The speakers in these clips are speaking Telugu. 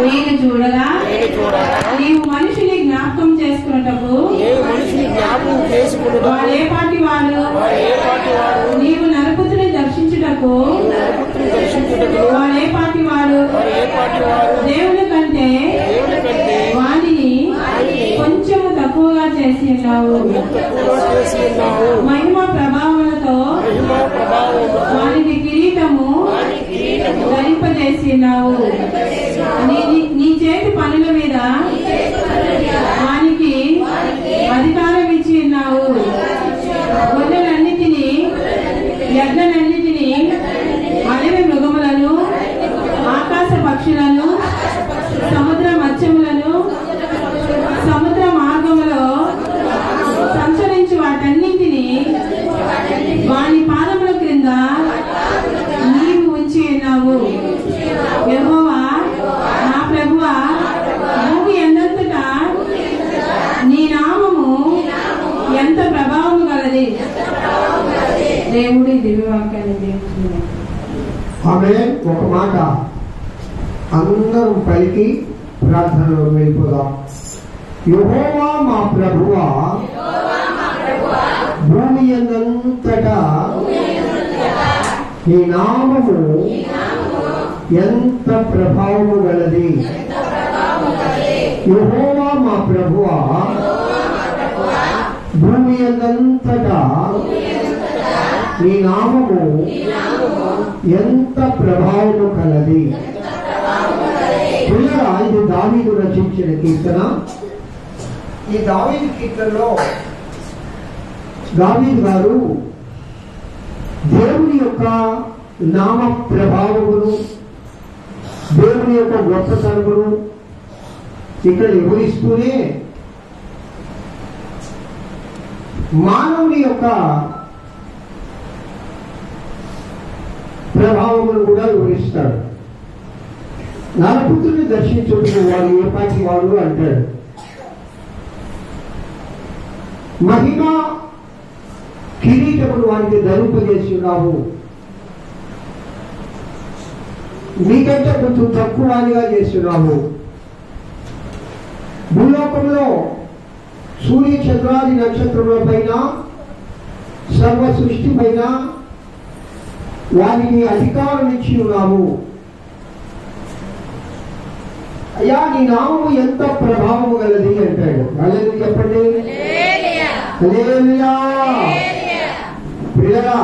నేను చూడగా నీవు మనిషిని జ్ఞాపకం చేసుకున్నటకు వాడే పాటి వాడు నీవు నరపుత్రుని దర్శించుటకు వాడే పాటి వాడు దేవుని కంటే వాడిని కొంచెము తక్కువగా చేసి ఉన్నావు. మహిమ ప్రభావములతో వారికి కిరీటము ధరింపజేసి ఉన్నావు. నీ చేతి పనుల మీద వానికి అధికారం ఇచ్చి ఉన్నావు. గొర్రెలన్నిటినీ ఎడ్లనన్నిటినీ అడవి మృగములను ఆకాశ పక్షులను సముద్ర మత్స్యములను సముద్ర మార్గములో సంచరించు వాటన్నింటినీ వాని పాదముల క్రింద నీవు ఉంచి ఉన్నావు. యెహోవా నా ప్రభువా, భూమి ఎందంతటా నీ నామము ఎంత ప్రభావము గలది. దేవుడి దివ్యవాక్యాన్ని ఆమేన్. ఒక మాట అందరం పలికి ప్రార్థనలో వెళ్ళిపోదాం. యెహోవా మా ప్రభువా, భూమి యందంతటా నీ నామము ఎంత ప్రభావము గలది. యెహోవా మా ప్రభువా, భూమి యందంతటా నీ నామము ఎంత ప్రభావము కలది. పిల్లరా, ఇది దావీదు రచించిన కీర్తన. ఈ దావీదు కీర్తనలో దావీదు గారు దేవుని యొక్క నామ ప్రభావమును, దేవుని యొక్క గొప్పతనమును ఇక్కడ వివరిస్తూనే మానవుని యొక్క ప్రభావమును కూడా వివరిస్తాడు. నరపుత్రుని దర్శించుటకు వాడు ఏ పాటి వాడు అంటాడు. మహిమ కిరీటమును వారికి ధరింపజేస్తున్నావు. నీకంటే కొంచెం తక్కువగా చేస్తున్నావు. భూలోకంలో సూర్య చంద్రాది నక్షత్రముల పైన, సర్వ సృష్టి పైన వారికి అధికారం ఇచ్చి ఉన్నావు. అయ్యా, నీ నామము ఎంత ప్రభావము గలది అంటాడు. హల్లెలూయా చెప్పండి. హల్లెలూయా. ప్రియరా,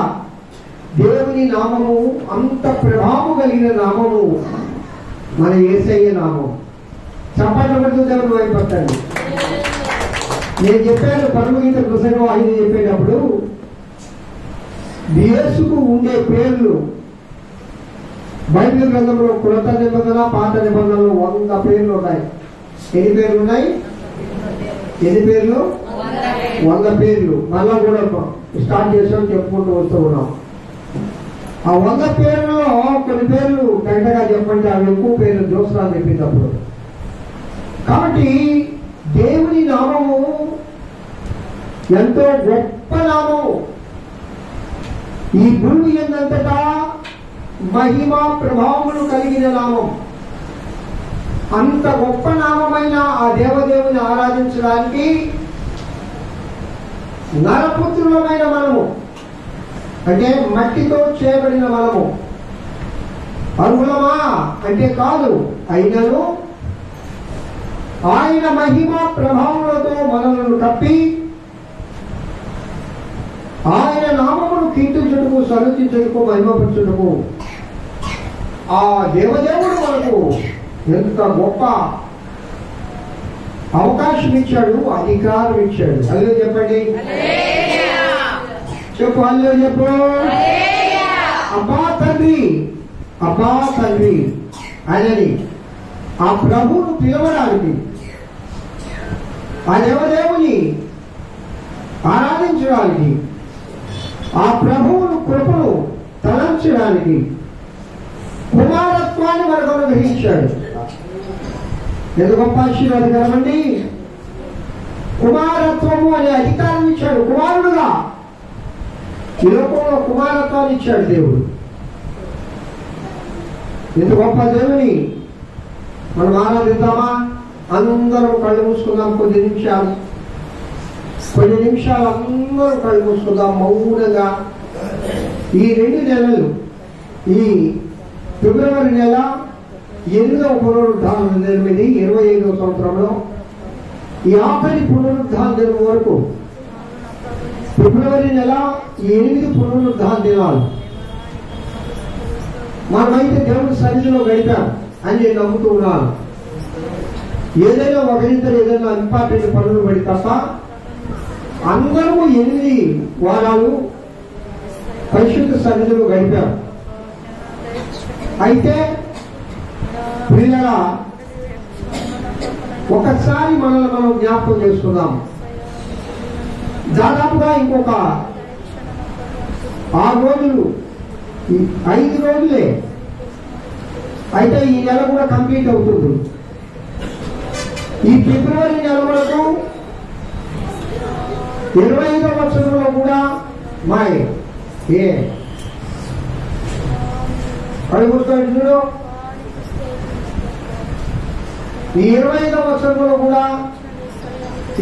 దేవుని నామము అంత ప్రభావము కలిగిన నామము మన యేసయ్య నామం. చప్పట్లు దేవుని వైపట్టండి. నేను చెప్పాను పరమగీత పుస్తకం 5 చెప్పేటప్పుడు యేసుకు ఉండే పేర్లు బైబిల్ గ్రంథంలో కృత నిబంధన, పాత నిబంధనలో 100 పేర్లు ఉన్నాయి. ఎన్ని పేర్లు ఉన్నాయి? 100 పేర్లు. మళ్ళా కూడా స్టార్ట్ చేసాం, చెప్పుకుంటూ వస్తూ ఉన్నాం. ఆ 100 పేర్లలో కొన్ని పేర్లు గంటగా చెప్పండి, అవి ఎక్కువ పేర్లు దోసరాలు చెప్పేటప్పుడు. కాబట్టి దేవుని నామము ఎంతో గొప్ప నామము. ఈ భూమి ఎందంతటా మహిమ ప్రభావములు కలిగిన నామం. అంత గొప్ప నామమైన ఆ దేవదేవుని ఆరాధించడానికి నరపుత్రులమైన మనము, అంటే మట్టితో చేయబడిన మనము అర్హులమా అంటే కాదు. అయినను ఆయన మహిమ ప్రభావములతో మనలను కప్పి ఆయన నామమును కీర్తించుటకు, సన్నుతించుటకు, మహిమపరచుటకు ఆ దేవదేవుడు మనకు ఎంత గొప్ప అవకాశం ఇచ్చాడు, అధికారం ఇచ్చాడు. హల్లెలూయా చెప్పండి. చెప్పు హల్లెలూయా చెప్పు. అబ్బా తండ్రి, అబ్బా తండ్రి ఆయనని ఆ ప్రభువును పిలవడానికి, ఆ దేవదేవుని ఆరాధించడానికి, ఆ ప్రభువును కృపను తలంచడానికి కుమారత్వాన్ని మనకు అనుగ్రహించాడు. ఎంత గొప్ప ఆశీర్వాదకరం అండి. కుమారత్వము అనే అధికారం ఇచ్చాడు. కుమారుడుగా ఈ లోకంలో కుమారత్వాన్ని ఇచ్చాడు దేవుడు. ఎంత గొప్ప దేవుని మనం ఆరాధిద్దామా? అందరం కళ్ళు మూసుకుందాం. కొన్ని నిమిషాలు అందరూ కళ్ళు మూసుకుందాం మౌనంగా. ఈ 2 నెలలు, ఈ ఫిబ్రవరి నెల 8వ పునరుద్ధాన దినం, 25వ సంవత్సరంలో ఈ ఆఖరి పునరుద్ధాన దినం వరకు ఫిబ్రవరి నెల 8 పునరుద్ధాన దినాలు మనమైతే దేవుడి సన్నిధిలో గడిపాం అని నేను నమ్ముతూ ఉన్నాను. ఏదైనా ఒకరిద్దరు ఏదైనా ఇంపార్టెంట్ పనులు పడి తప్ప అందరూ 8 వారాలు పరిశుద్ధ సన్నిధిలో గడిపాం. అయితే పిల్లల ఒకసారి మనల్ని మనం జ్ఞాపకం చేసుకుందాం. దాదాపుగా ఇంకొక 6 రోజులు, 5 రోజులే అయితే ఈ నెల కూడా కంప్లీట్ అవుతుంది. ఈ ఫిబ్రవరి నెల వరకు 25వ వచనంలో కూడా మాయ అడుగుతాడు. ఈ 25వ వచనంలో కూడా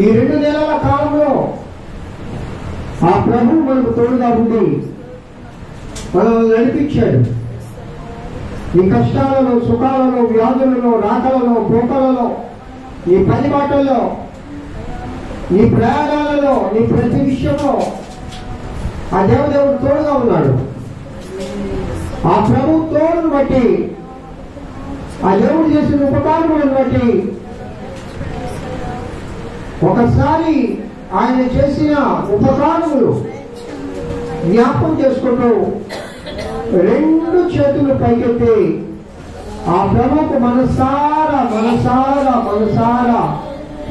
ఈ 2 నెలల కాలంలో ఆ ప్రభు మనకు తోడుగా ఉండి మనల్ని నడిపించాడు. నీ కష్టాలలో, సుఖాలలో, వ్యాధులలో, రాకలలో, పోకలలో, నీ పని బాటల్లో, నీ ప్రయాణాలలో, నీ ప్రతి విషయంలో ఆ దేవదేవుడు తోడుగా ఉన్నాడు. ఆ ప్రభు తోడును బట్టి, ఆ దేవుడు చేసిన ఉపకారములను బట్టి ఒకసారి ఆయన చేసిన ఉపకారములు జ్ఞాపకం చేసుకుంటూ 2 చేతులు పైకెత్తి ఆ ప్రభువుకు మనసారా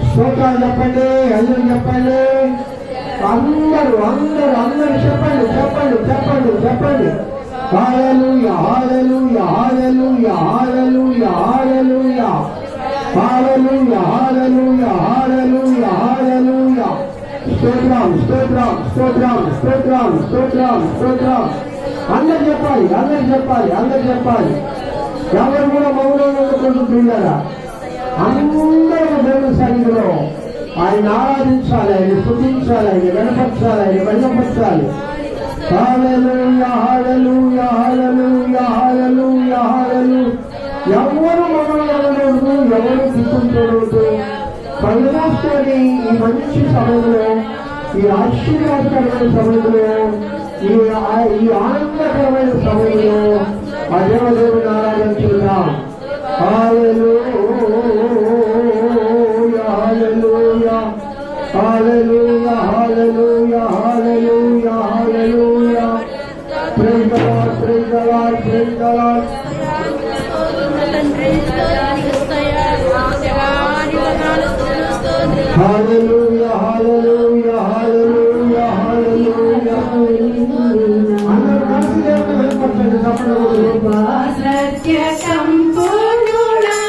స్తోత్రాలు చెప్పండి, అందరూ చెప్పండి. అందరూ చెప్పండి. హల్లెలూయా, hallelujah, hallelujah, hallelujah, hallelujah, hallelujah, hallelujah, hallelujah, హల్లెలూయా. స్తోత్రం. అందరు చెప్పాలి. ఎవరు కూడా మౌనంగా ఉండకుండా అందరూ దేవుని సన్నిధిలో ఆయన ఆరాధించాలి, ఆయన స్తుతించాలి, ఆయన గణపరచాలి, ఆయన వెళ్ళపరచాలి. హల్లెలూయా, హల్లెలూయా, హల్లెలూయా, హల్లెలూయా, హల్లెలూయా. ఎవరు మౌనంగా ఉండకూడదు, ఎవరు తీసుకుంటూ కళ్ళు మూసుకొని ఈ మంచి సమయంలో, ఈ ఆశీర్వాదకరమైన సమయంలో, ఈ ఆనందకరమైన సమయంలో ఆ దేవదేవుని ఆరాధించుకుందాం. Hallelujah, hallelujah, hallelujah, hallelujah, hallelujah, hallelujah. Praise the Lord, praise the Lord, praise the Lord. Hallelujah, hallelujah, hallelujah, hallelujah. అందరూ కలిసి దేవుని వెంబడించండి. తప్పకుండా సత్య సంపూర్ణుడా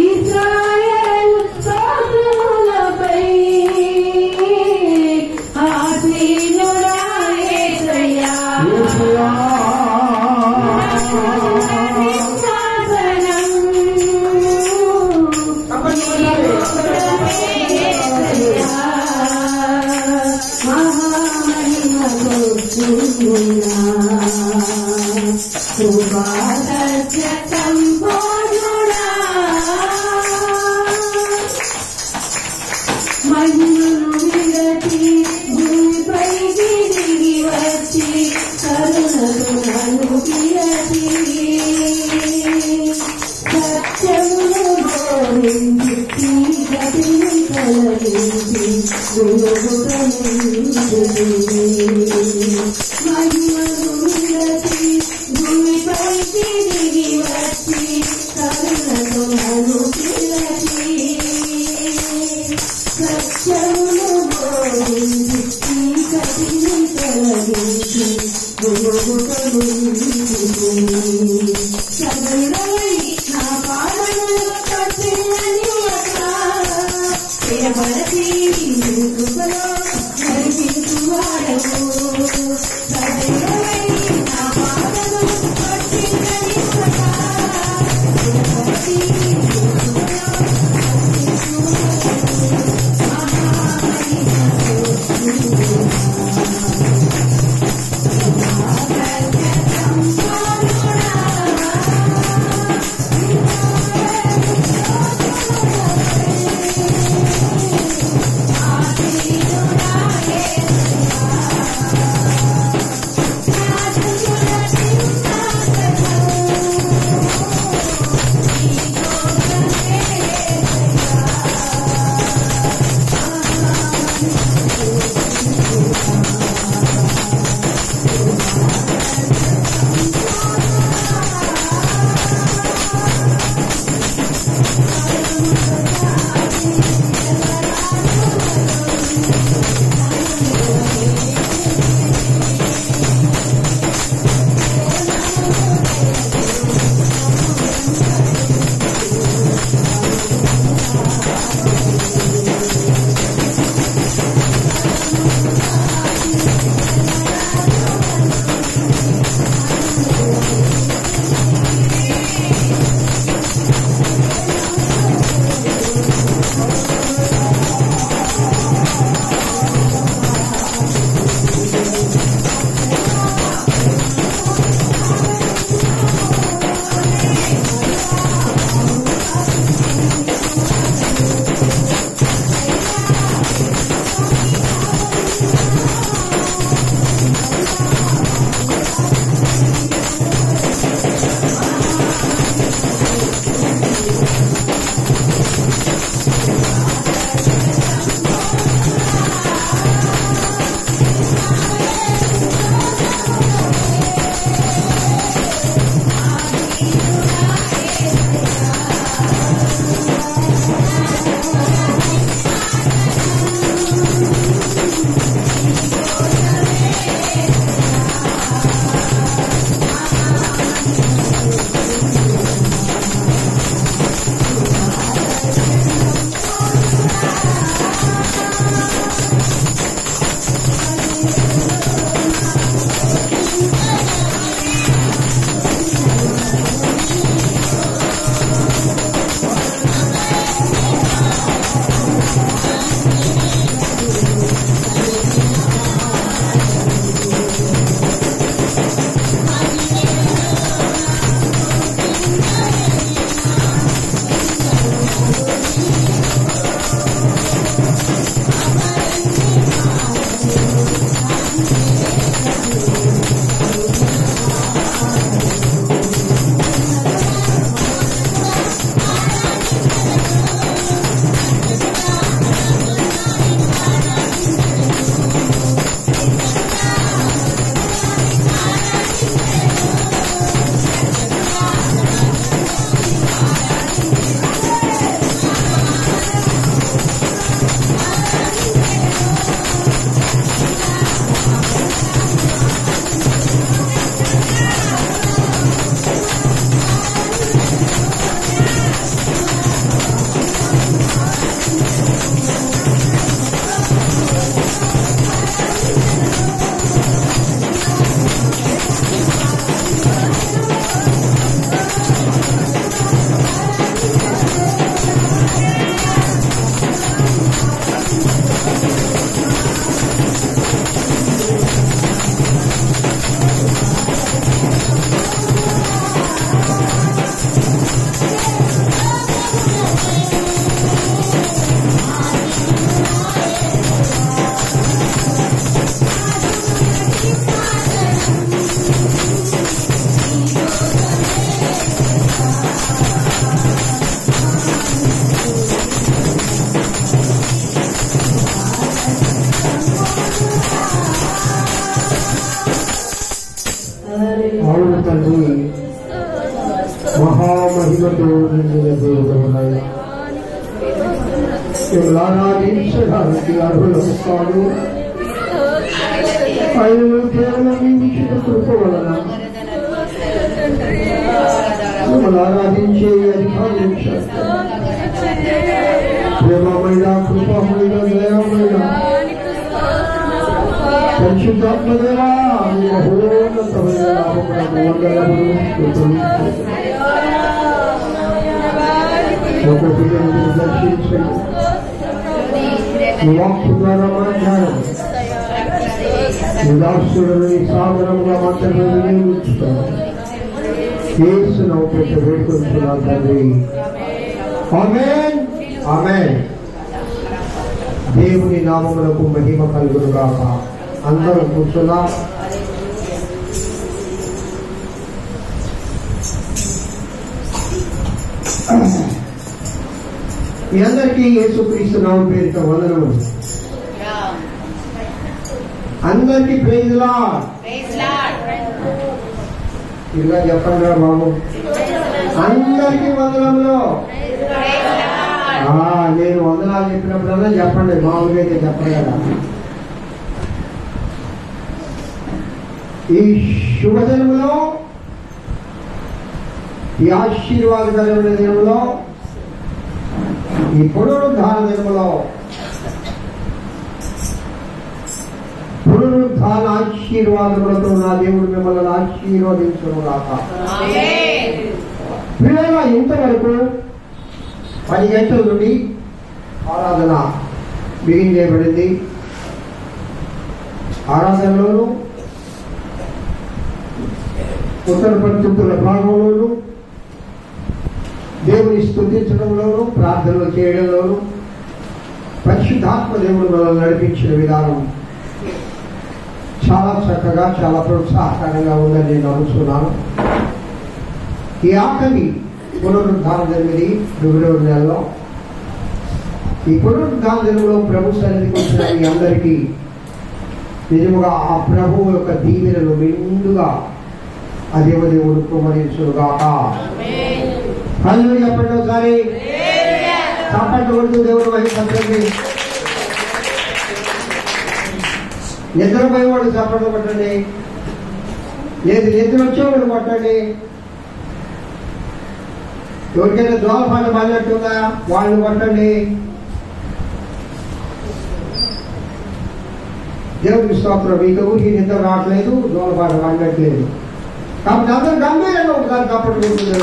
ఇశ్రాయేలు సమూలపై ఆసీనుడా యేసయ్యా. శాసనం తండ్రి మహామహిమతో నిండిన దేవుడవయ్యా, ఆరాధించడానికి అర్హులకు కాదు. ఆయన కేవలం మీ ఉచిత కృప వలన మిమ్మల్ని ఆరాధించే అధికారం ప్రేమమైన కృపమైన దయమైన పరిశుద్ధాత్మదేవా మీ మహోన్నతమైన నామమునకు వందనములు స్తుతులు. వాక్కు ద్వారా మాట్లాడము. ఉదాసులను సాధనముగా మాత్రమే వినియోగించుతాము. యేసు నామములో పెట్టి వేడుకుంటున్నాను తండ్రి. ఆమేన్. ఆమేన్. దేవుని నామమునకు మహిమ కలుగును గాక. అందరూ కూర్చున్నా. మీ అందరికీ యేసుక్రీస్తు నామం పేరిట వందనములు. అందరికీ ప్రైజ్ లార్డ్. ఇలా చెప్పండి రా బాబు. అందరికీ వందనములు. నేను వందనాలు చెప్పినప్పుడల్లా చెప్పండి, మామూలుగా అయితే చెప్పండి కదా. ఈ శుభదినములో, ఈ ఆశీర్వాదకరమైన దినములో, ఈ పునరుద్ధాన దినములో పునరుద్ధాన ఆశీర్వాదములతో నా దేవుడు మిమ్మల్ని ఆశీర్వదించును గాక. పిల్లల ఇంతవరకు 10 గంటల నుండి ఆరాధన బిగిన్ చేయబడింది. ఆరాధనలోను, ఉత్తర ప్రత్యుత్తర భాగంలోను, దేవుని స్తుతించడంలోను, ప్రార్థనలు చేయడంలోను పరిశుద్ధాత్మ దేవుడు మనల్ని నడిపించిన విధానం చాలా చక్కగా, చాలా ప్రోత్సాహకరంగా ఉందని నేను నమ్ముతున్నాను. ఈ ఆఖరి పునరుద్ధాన జరిగింది ఫిబ్రవరి నెలలో. ఈ పునరుద్ధాన దినంలో ప్రభు సన్నిధికి వచ్చిన మీ అందరికీ నిజముగా ఆ ప్రభువు యొక్క దీవెనలు మెండుగా ఆ దేవదేవుడు కుమరించుగాక. హల్లెలూయా చెప్పండి ఒకసారి. చప్పట్లు కొడుతూ దేవుడు మహిమపరచండి. నిద్రపోయేవాడు చప్పట్లు కొట్టండి. లేదు నిద్ర వచ్చేవాడు కొట్టండి. ఎవరికైనా దోమపాట పడినట్టుందా వాళ్ళు కొట్టండి. దేవుడికి స్తోత్రం. మీకు ఊరికి నిద్ర రావట్లేదు, దోమపాట పడినట్లేదు కాబట్టి అందరూ గంభీరంగా ఒకసారి చప్పట్లు కొడుతుంది.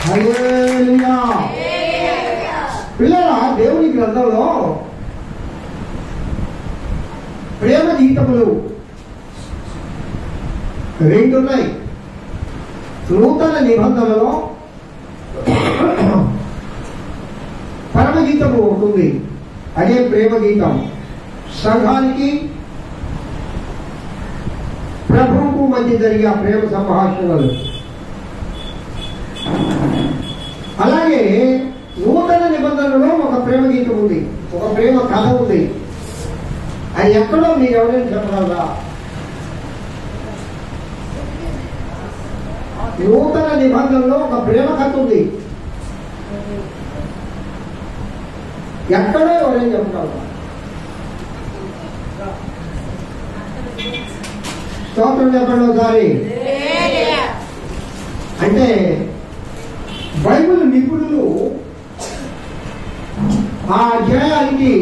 హల్లెలూయా. పిల్లల దేవుని గ్రంథంలో ప్రేమ గీతములు 2 ఉన్నాయి. నూతన నిబంధనలో పరమగీతము ఒకటి ఉంది. అదే ప్రేమ గీతం. సంఘానికి ప్రభువుకు మధ్య జరిగే ప్రేమ సంభాషణలు. అలాగే నూతన నిబంధనలో ఒక ప్రేమ గీతం ఉంది, ఒక ప్రేమ కథ ఉంది. అది ఎక్కడో మీరు ఎవరైనా చెప్పగలరా? నూతన నిబంధనలో ఒక ప్రేమ కథ ఉంది, ఎక్కడో ఎవరైనా చెప్పగలరా? స్తోత్రం చెప్పండి ఒకసారి. అంటే బైబిల్ నిపుణులు ఆ అధ్యాయానికి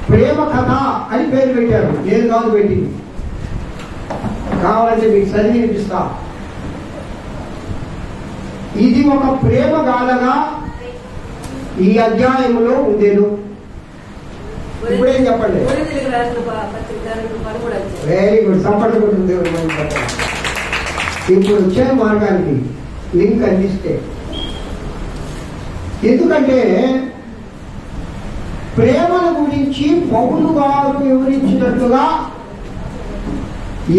ప్రేమ కథ అని పేరు పెట్టారు. నేను కాదు పెట్టింది, కావాలంటే మీకు చదివి వినిపిస్తా. ఇది ఒక ప్రేమ గాథగా ఈ అధ్యాయంలో ఉండేను. ఇప్పుడేం చెప్పండి. Very good. సపోర్ట్ ఉంటుంది. ఇప్పుడు వచ్చే మార్గానికి లింక్ అందిస్తే, ఎందుకంటే ప్రేమను గురించి పౌలు గారు వివరించినట్లుగా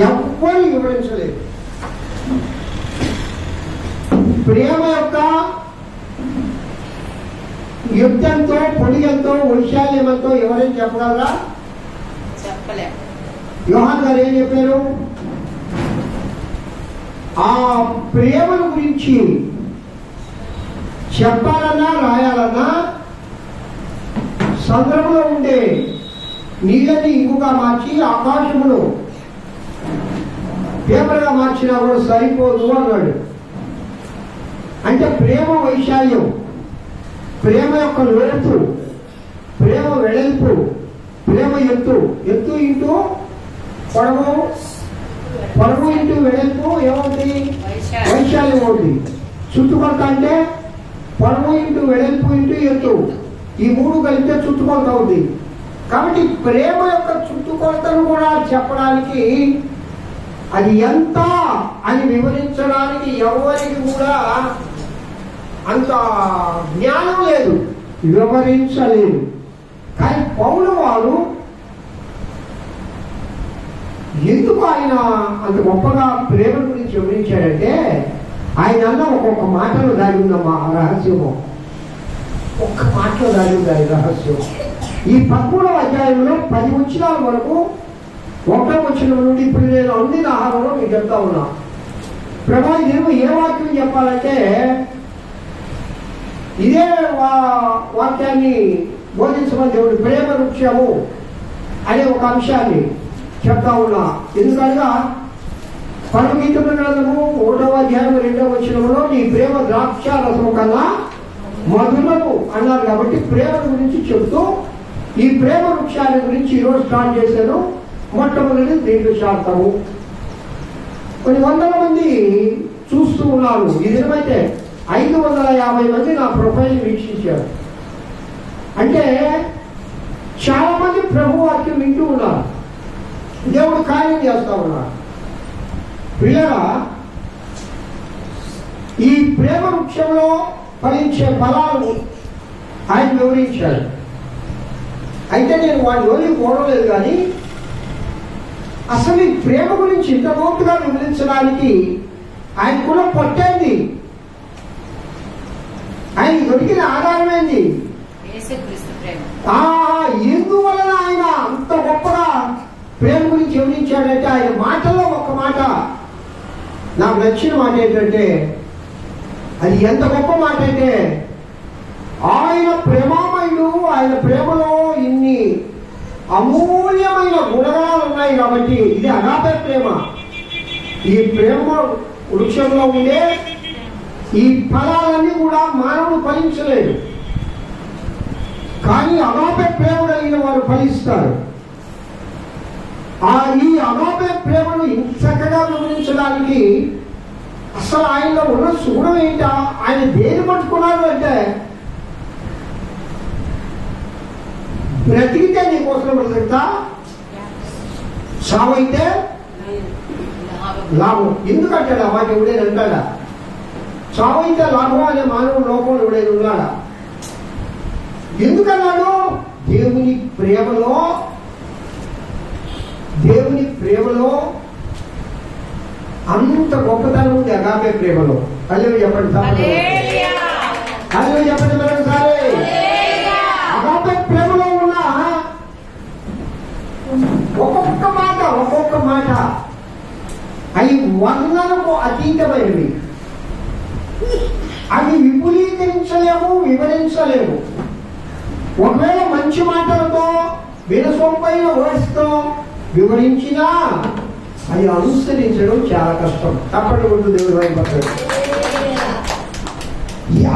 ఎవ్వరు వివరించలేదు. ప్రేమ యొక్క యుద్ధంతో, పొడిగంతో, వైశాల్యమంతో ఎవరైనా చెప్పగలరా? చెప్పలేం. యోహాన్ గారు ఏం చెప్పారు? ఆ ప్రేమను గురించి చెప్పాలన్నా రాయాలన్నా సముద్రంలో ఉండే నీళ్ళని ఇంకుగా మార్చి ఆకాశమును పేపర్గా మార్చినా కూడా సరిపోదు అన్నాడు. అంటే ప్రేమ వైశాల్యం, ప్రేమ యొక్క లోతు, ప్రేమ వెడల్పు, ప్రేమ ఎత్తు, ఎత్తు ఇంటూ పొడవు, పొడవు ఇంటూ వెడల్పు ఏమవుతుంది? వైశాల్యం అవుతుంది. చుట్టుకొలత అంటే పొడవు ఇంటూ వెడల్పు ఇంటూ ఎత్తు. ఈ 3 కలిపితే చుట్టుకొలత అవుతుంది. కాబట్టి ప్రేమ యొక్క చుట్టుకొలతను కూడా చెప్పడానికి, అది ఎంత అని వివరించడానికి ఎవరికి కూడా అంత జ్ఞానం లేదు, వివరించలేదు. కానీ పౌలు వారు ఎందుకు ఆయన అంత గొప్పగా ప్రేమ గురించి వివరించాడంటే, ఆయన అన్న ఒక్కొక్క మాటలో దాగి ఉందమ్మా రహస్యము. ఒక్క మాటలో దాగి ఉంది ఆయన రహస్యం. ఈ 13వ అధ్యాయంలో 10 వచనాల వరకు, 1వ వచనం నుండి ఇప్పుడు నేను అందిన ఆహారంలో మీకు చెప్తా ఉన్నా. ప్రభా నేను ఏ వాక్యం చెప్పాలంటే ఇదే వాక్యాన్ని బోధించమని దేవుడు ప్రేమ వృక్షము అనే ఒక అంశాన్ని చెప్తా ఉన్నా. ఎందుకనగా పరమగీతముల గ్రంథము 1వ అధ్యాయం 2వ వచనంలో నీ ప్రేమ ద్రాక్ష రసము కన్నా మధురము అన్నారు. కాబట్టి ప్రేమ గురించి చెప్తూ ఈ ప్రేమ వృక్షాల గురించి ఈరోజు స్టార్ట్ చేశాను. మొట్టమొదటి దీంట్లో శాతము. కొన్ని వందల మంది చూస్తూ ఉన్నారు. ఈ దినమైతే 550 మంది నా ప్రొఫైల్ వీక్షించారు. అంటే చాలా మంది ప్రభు వాక్యం వింటూ ఉన్నారు, దేవుడు కార్యం చేస్తా ఉన్నారు. పిల్లరా, ఈ ప్రేమ వృక్షంలో ఫలించే ఫలాలు ఆయన వివరించాడు. అయితే నేను వాడి జోలికి పోవడం కానీ అసలు ఈ ప్రేమ గురించి ఇంత లోతుగా వివరించడానికి ఆయన కూడా పట్టేంది, ఆయన దొరికిన ఆధారమేంది, ఎందువలన ఆయన అంత గొప్పగా ప్రేమ గురించి వివరించాడంటే, ఆయన మాటల్లో ఒక మాట నాకు నచ్చిన మాట ఏంటంటే, అది ఎంత గొప్ప మాట అంటే, ఆయన ప్రేమామయుడు, ఆయన ప్రేమలో ఇన్ని అమూల్యమైన గుణగణాలు ఉన్నాయి. కాబట్టి ఇది అగాపే ప్రేమ. ఈ ప్రేమ వృక్షంలో ఉండే ఈ ఫలాలన్నీ కూడా మానవుడు ఫలించలేడు, కానీ అగాపే ప్రేమ కలిగిన వారు ఫలిస్తారు. ఈ అగాపే ప్రేమను ఇంత చక్కగా వివరించడానికి అసలు ఆయనలో ఉన్న సుగుణం ఏంటా, ఆయన దేని పట్టుకున్నాడు అంటే, బ్రతికితే నీకోసం బ్రతుకుతా, చావైతే లాభం. ఎందుకంటాడా మాట ఎవడైనా అంటాడా? చావైతే లాభం అనే మానవుడు లోకంలో ఎవడైనా ఉన్నాడా? ఎందుకన్నాడు? దేవుని ప్రేమలో అంత గొప్పతనం ఉంది. అగాపే ప్రేమలో. హల్లెలూయా చెప్పండి, హల్లెలూయా చెప్పండి మరొకసారి. అగాపే ప్రేమలో ఉన్న ఒక్కొక్క మాట అవి వర్ణనకు అతీతమైనవి. అవి విపులీకరించలేము, వివరించలేము. ఒకవేళ మంచి మాటలతో వినసొంపైన వర్డ్స్తో వివరించినా అది అనుసరించడం చాలా కష్టం. తప్పటి ఉంటుంది దేవుడి వైపు.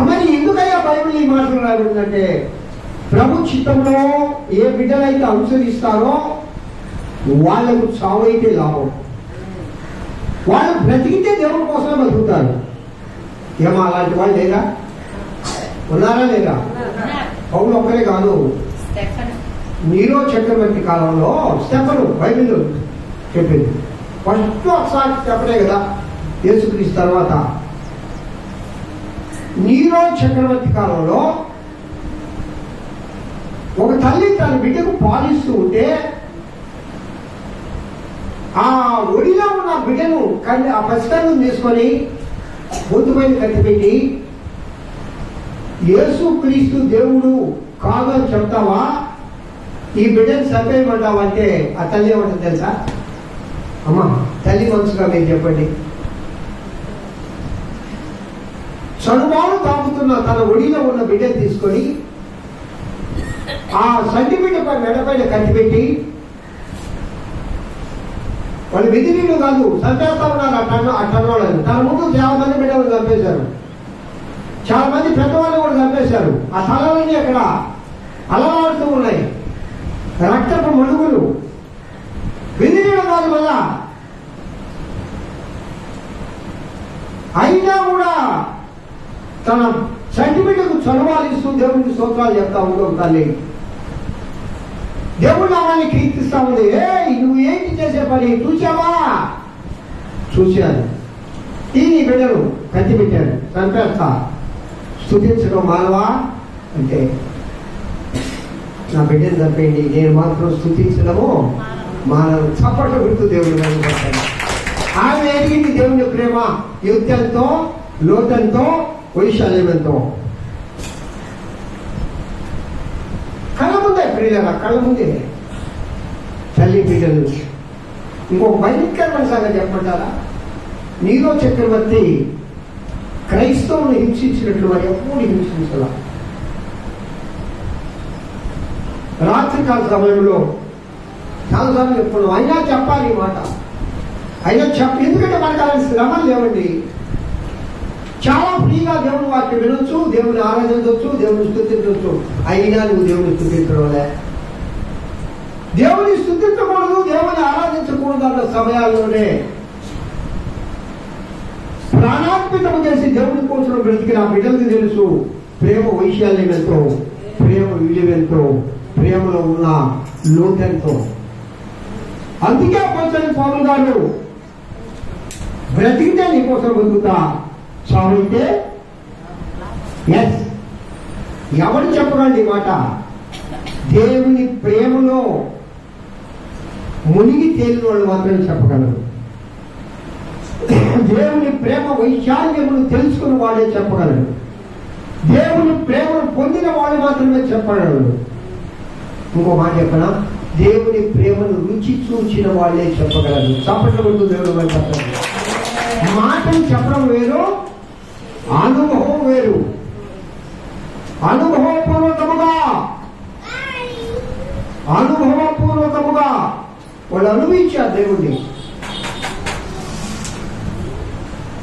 మరి ఎందుకయ్యా బైబిల్ ఈ మాటలు రాకుందంటే, ప్రభు చిత్తంలో ఏ బిడ్డలైతే అనుసరిస్తారో వాళ్లకు చావైతే లాభం. వాళ్ళు బ్రతికితే దేవుడి కోసమే బతుకుతారు. ఏమో అలాంటి వాళ్ళు లేరా? ఉన్నారా లేరా? పౌలు ఒక్కరే కాదు, నీరో చక్రవర్తి కాలంలో స్టెఫను బైబిల్ చెప్పింది. ఫస్ట్ ఒకసారి చెప్పలే కదా యేసుక్రీస్తు తర్వాత. నీరో చక్రవర్తి కాలంలో ఒక తల్లి తన బిడ్డకు పాలిస్తూ ఉంటే ఆ ఒడిలో ఉన్న బిడ్డను ఆ పసికన్ను తీసుకొని బొద్దుపైన కట్టిపెట్టి, యేసుక్రీస్తు దేవుడు కాదు అని చెప్తావా, ఈ బిడ్డను చంపేయమంటావా అంటే ఆ తల్లి ఏమంటుంది తెలుసా? అమ్మా తల్లి మనసుగా మీరు చెప్పండి. చనుబాలు తాగుతున్న తన ఒడిలో ఉన్న బిడ్డను తీసుకొని ఆ సంటి బిడ్డ మెడపైన కట్టిపెట్టి, వాళ్ళు విధినీళ్ళు కాదు చంపేస్తా ఉన్నారు. అట్టన్నోళ్ళని తన ముందు చాలా మంది బిడ్డలు చంపేశారు, చాలా మంది పెద్దవాళ్ళు కూడా చంపేశారు. ఆ స్థలాలన్నీ అక్కడ అలవాడుతూ ఉన్నాయి, రక్తపు మడుగులు. విధినీళ్ళు కాదు మళ్ళా. అయినా కూడా తన చంటిబిడ్డకు చనువాలిస్తూ దేవుడికి స్తోత్రాలు చెప్తా ఉంది ఒక తల్లి. దేవుడు నామాన్ని కీర్తిస్తా ఉంది. నువ్వు ఏంటి చేసే పని చూసావా? చూశాను. ఈ నీ బిడ్డను కత్తి పెట్టాను, చంపేస్తా, స్తుతించడం మానవా అంటే నా బిడ్డను చంపేయండి, నేను మాత్రం స్తుతించడము మానవ. చప్పట్లు గుర్తు దేవుడు. ఆమె ఎదిగింది దేవుని ప్రేమ యుద్ధంతో, లోతంతో, వైశాల్యంతో. కళ్ళ ముందే ప్రియుల, కళ్ళ ముందే తల్లి బిడ్డలు. ఇంకొక భయంకరమైన సంగతి చెప్పమంటారా? నీరో చక్రవర్తి క్రైస్తవుని హింసించినట్లు మరి ఎప్పుడు హింసించాల. రాత్రికాల సమయంలో చాలాసార్లు చెప్పుకున్నాం, అయినా చెప్పాలి ఈ మాట, అయినా ఎందుకంటే మనకు అలాంటి శ్రమలు లేవండి. చాలా ఫ్రీగా దేవుని వాక్యం వినొచ్చు, దేవుని ఆరాధించవచ్చు, దేవుని స్తుతించవచ్చు. అయినా నువ్వు దేవుని స్తుతించడంలే, దేవుని స్తుతించకూడదు, దేవుని ఆరాధించకూడదు అన్న సమయాల్లోనే ప్రాణార్పితం చేసి దేవుని కోసం బ్రతికిన ఆ బిడ్డలకు తెలుసు ప్రేమ వైశాల్యం ఎంతో, ప్రేమ విలువెంతో, ప్రేమలో ఉన్న లోతెంతో. అందుకే అపోస్తలుడైన పౌలు గారు బ్రతికితే నీకోసం బతుకుతా, చావైతే ఎస్. ఎవరు చెప్పగలరు ఈ మాట? దేవుని ప్రేమలో మునిగి తేలిన వాళ్ళు మాత్రమే చెప్పగలరు. దేవుని ప్రేమ వైశాల్యమును తెలుసుకున్న వాళ్ళే చెప్పగలరు. దేవుని ప్రేమను పొందిన వాళ్ళు మాత్రమే చెప్పగలరు. ఇంకో మాట చెప్పనా? దేవుని ప్రేమను రుచి చూచిన వాళ్ళే చెప్పగలరు. చప్పట్లు కొడుతూ దేవుడు చెప్పండి. మాటలు చెప్పడం వేరు, అనుభవం వేరు. అనుభవపూర్వకముగా వాళ్ళు అనుభవించారు దేవుణ్ణి.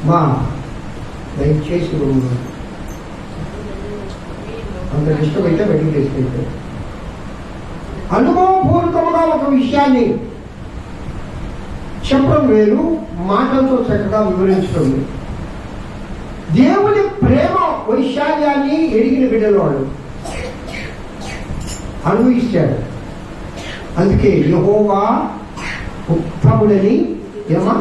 మా దయచేసి అంత ఇష్టమైతే బయటికి తీసుకెళ్తే అనుభవపూర్వకముగా ఒక విషయాన్ని చెప్పడం వేరు, మాటలతో చక్కగా వివరించడం వేరు. దేవుని ప్రేమ వైశాల్యాన్ని ఎరిగిన బిడ్డలు వాళ్ళు అనుభవిస్తాడు. అందుకే యెహోవా ఉత్తముడని ఏమా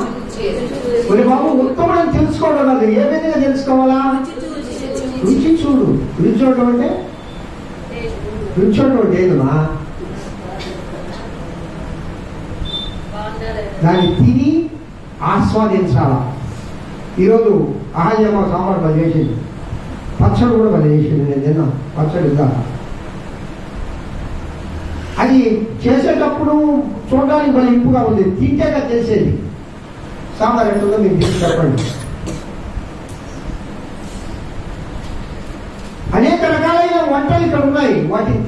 మరి బాబు ఉత్తముడని తెలుసుకోవడం కాదు, ఏ విధంగా తెలుసుకోవాలా? రుచి చూడు. రుచి చూడటం అంటే ఏదమ్మా? దాన్ని తిని ఆస్వాదించాలా. ఈరోజు ఆహార్యమ సాంబార్ బలి చేసింది, పచ్చడి కూడా బలి చేసింది. నేను తిన్నా పచ్చడి. అది చేసేటప్పుడు చూడడానికి బలి ఇంపుగా ఉంది, తింటేగా తెలిసేది. సాంబార్ ఎట్టుందో మీకు తెలిసి చెప్పండి. అనేక రకాలైన వంటలు ఇక్కడ ఉన్నాయి. వాటిని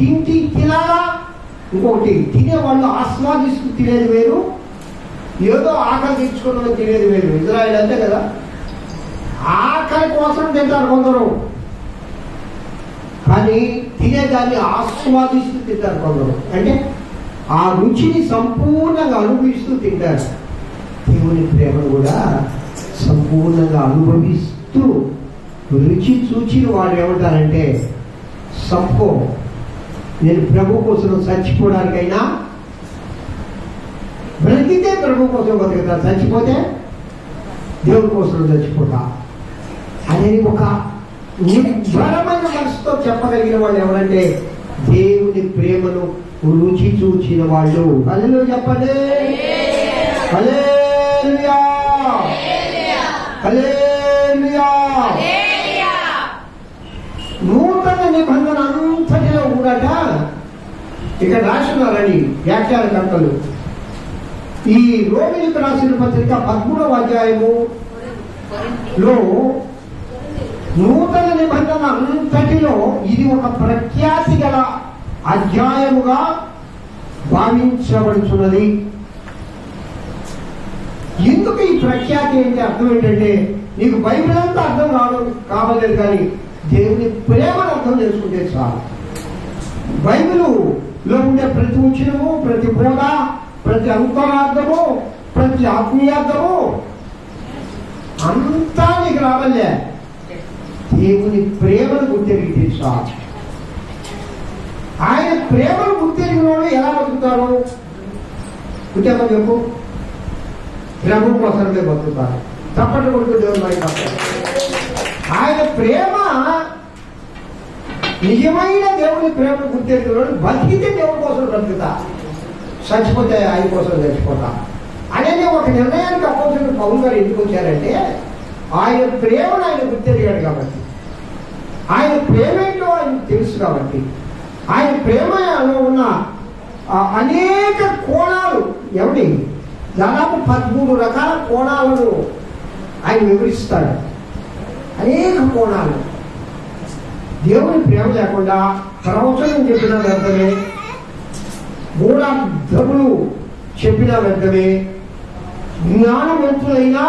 తినాలా. ఇంకొకటి తినేవాళ్ళు ఆస్వాదిస్తూ తినేది వేరు, ఏదో ఆకలి తీర్చుకున్న తినేది వేరు. ఇజ్రాయిల్ అంతే కదా, ఆకలి కోసం తింటారు కొందరు, కానీ తినేదాన్ని ఆస్వాదిస్తూ తింటారు కొందరు. అంటే ఆ రుచిని సంపూర్ణంగా అనుభవిస్తూ తింటారు. దేవుని ప్రేమను కూడా సంపూర్ణంగా అనుభవిస్తూ రుచి చూచిన వాడు ఏమంటారంటే, సంపో నేను ప్రభు కోసం చచ్చిపోవడానికైనా బ్రతికితే ప్రభు కోసం బతుకుతా, చచ్చిపోతే దేవుని కోసం చచ్చిపోతా అనేది ఒక నిర్భరమైన మనసుతో చెప్పగలిగిన వాళ్ళు ఎవరంటే దేవుని ప్రేమను రుచి చూచిన వాళ్ళు. హల్లెలూయా చెప్పండి. హల్లెలూయా, హల్లెలూయా. నూతన నిబంధన అంతటిలో కూడా ఇక్కడ రాస్తున్నారని వ్యాఖ్యానకర్తలు. ఈ రోమిలకు రాసిన పత్రిక 13వ అధ్యాయములో నూతన నిబంధన అంతటిలో ఇది ఒక ప్రఖ్యాతి గల అధ్యాయముగా భావించబడుతున్నది. ఎందుకు ఈ ప్రఖ్యాతి ఏంటి? అర్థం ఏంటంటే, నీకు బైబిల్ అంతా అర్థం రావడం కావలేదు, కానీ దేవుని ప్రేమను అర్థం చేసుకుంటే చాలు. బైబిల్లో ఉండే ప్రతి వచనము, ప్రతి బోధ, ప్రతి అంతరార్థము, ప్రతి ఆత్మీయార్థము అంతా నీకు రావలే. దేవుని ప్రేమను గుర్తెరిగితే చాలు. ఆయన ప్రేమను గుర్తెరిగిన వాళ్ళు ఎలా బతుకుతారు? గుర్తేమో చెప్పు. ప్రభు కోసమే బతుకుతారు. తప్పటి కొడుకు దేవుడు ఆయన ప్రేమ, నిజమైన దేవుని ప్రేమను గుర్తెరిగిన వాళ్ళు బతికితే దేవుడి కోసం బ్రతుకుతా, చచ్చిపోతే ఆయన కోసం చచ్చిపోతా అనేది ఒక నిర్ణయానికి అపోజిట్ పౌలు గారు ఎందుకు వచ్చారంటే ఆయన ప్రేమను ఆయన గుర్తెరిగాడు కాబట్టి, ఆయన ప్రేమేంటో ఆయన తెలుసు కాబట్టి, ఆయన ప్రేమలో ఉన్న అనేక కోణాలు ఎవరి దాదాపు 13 రకాల కోణాలను ఆయన వివరిస్తాడు. అనేక కోణాలు. దేవుని ప్రేమ లేకుండా ప్రవచనం చెప్పిన వ్యర్థమే, మూఢార్థములు చెప్పిన వ్యర్థమే, జ్ఞానవంతులైనా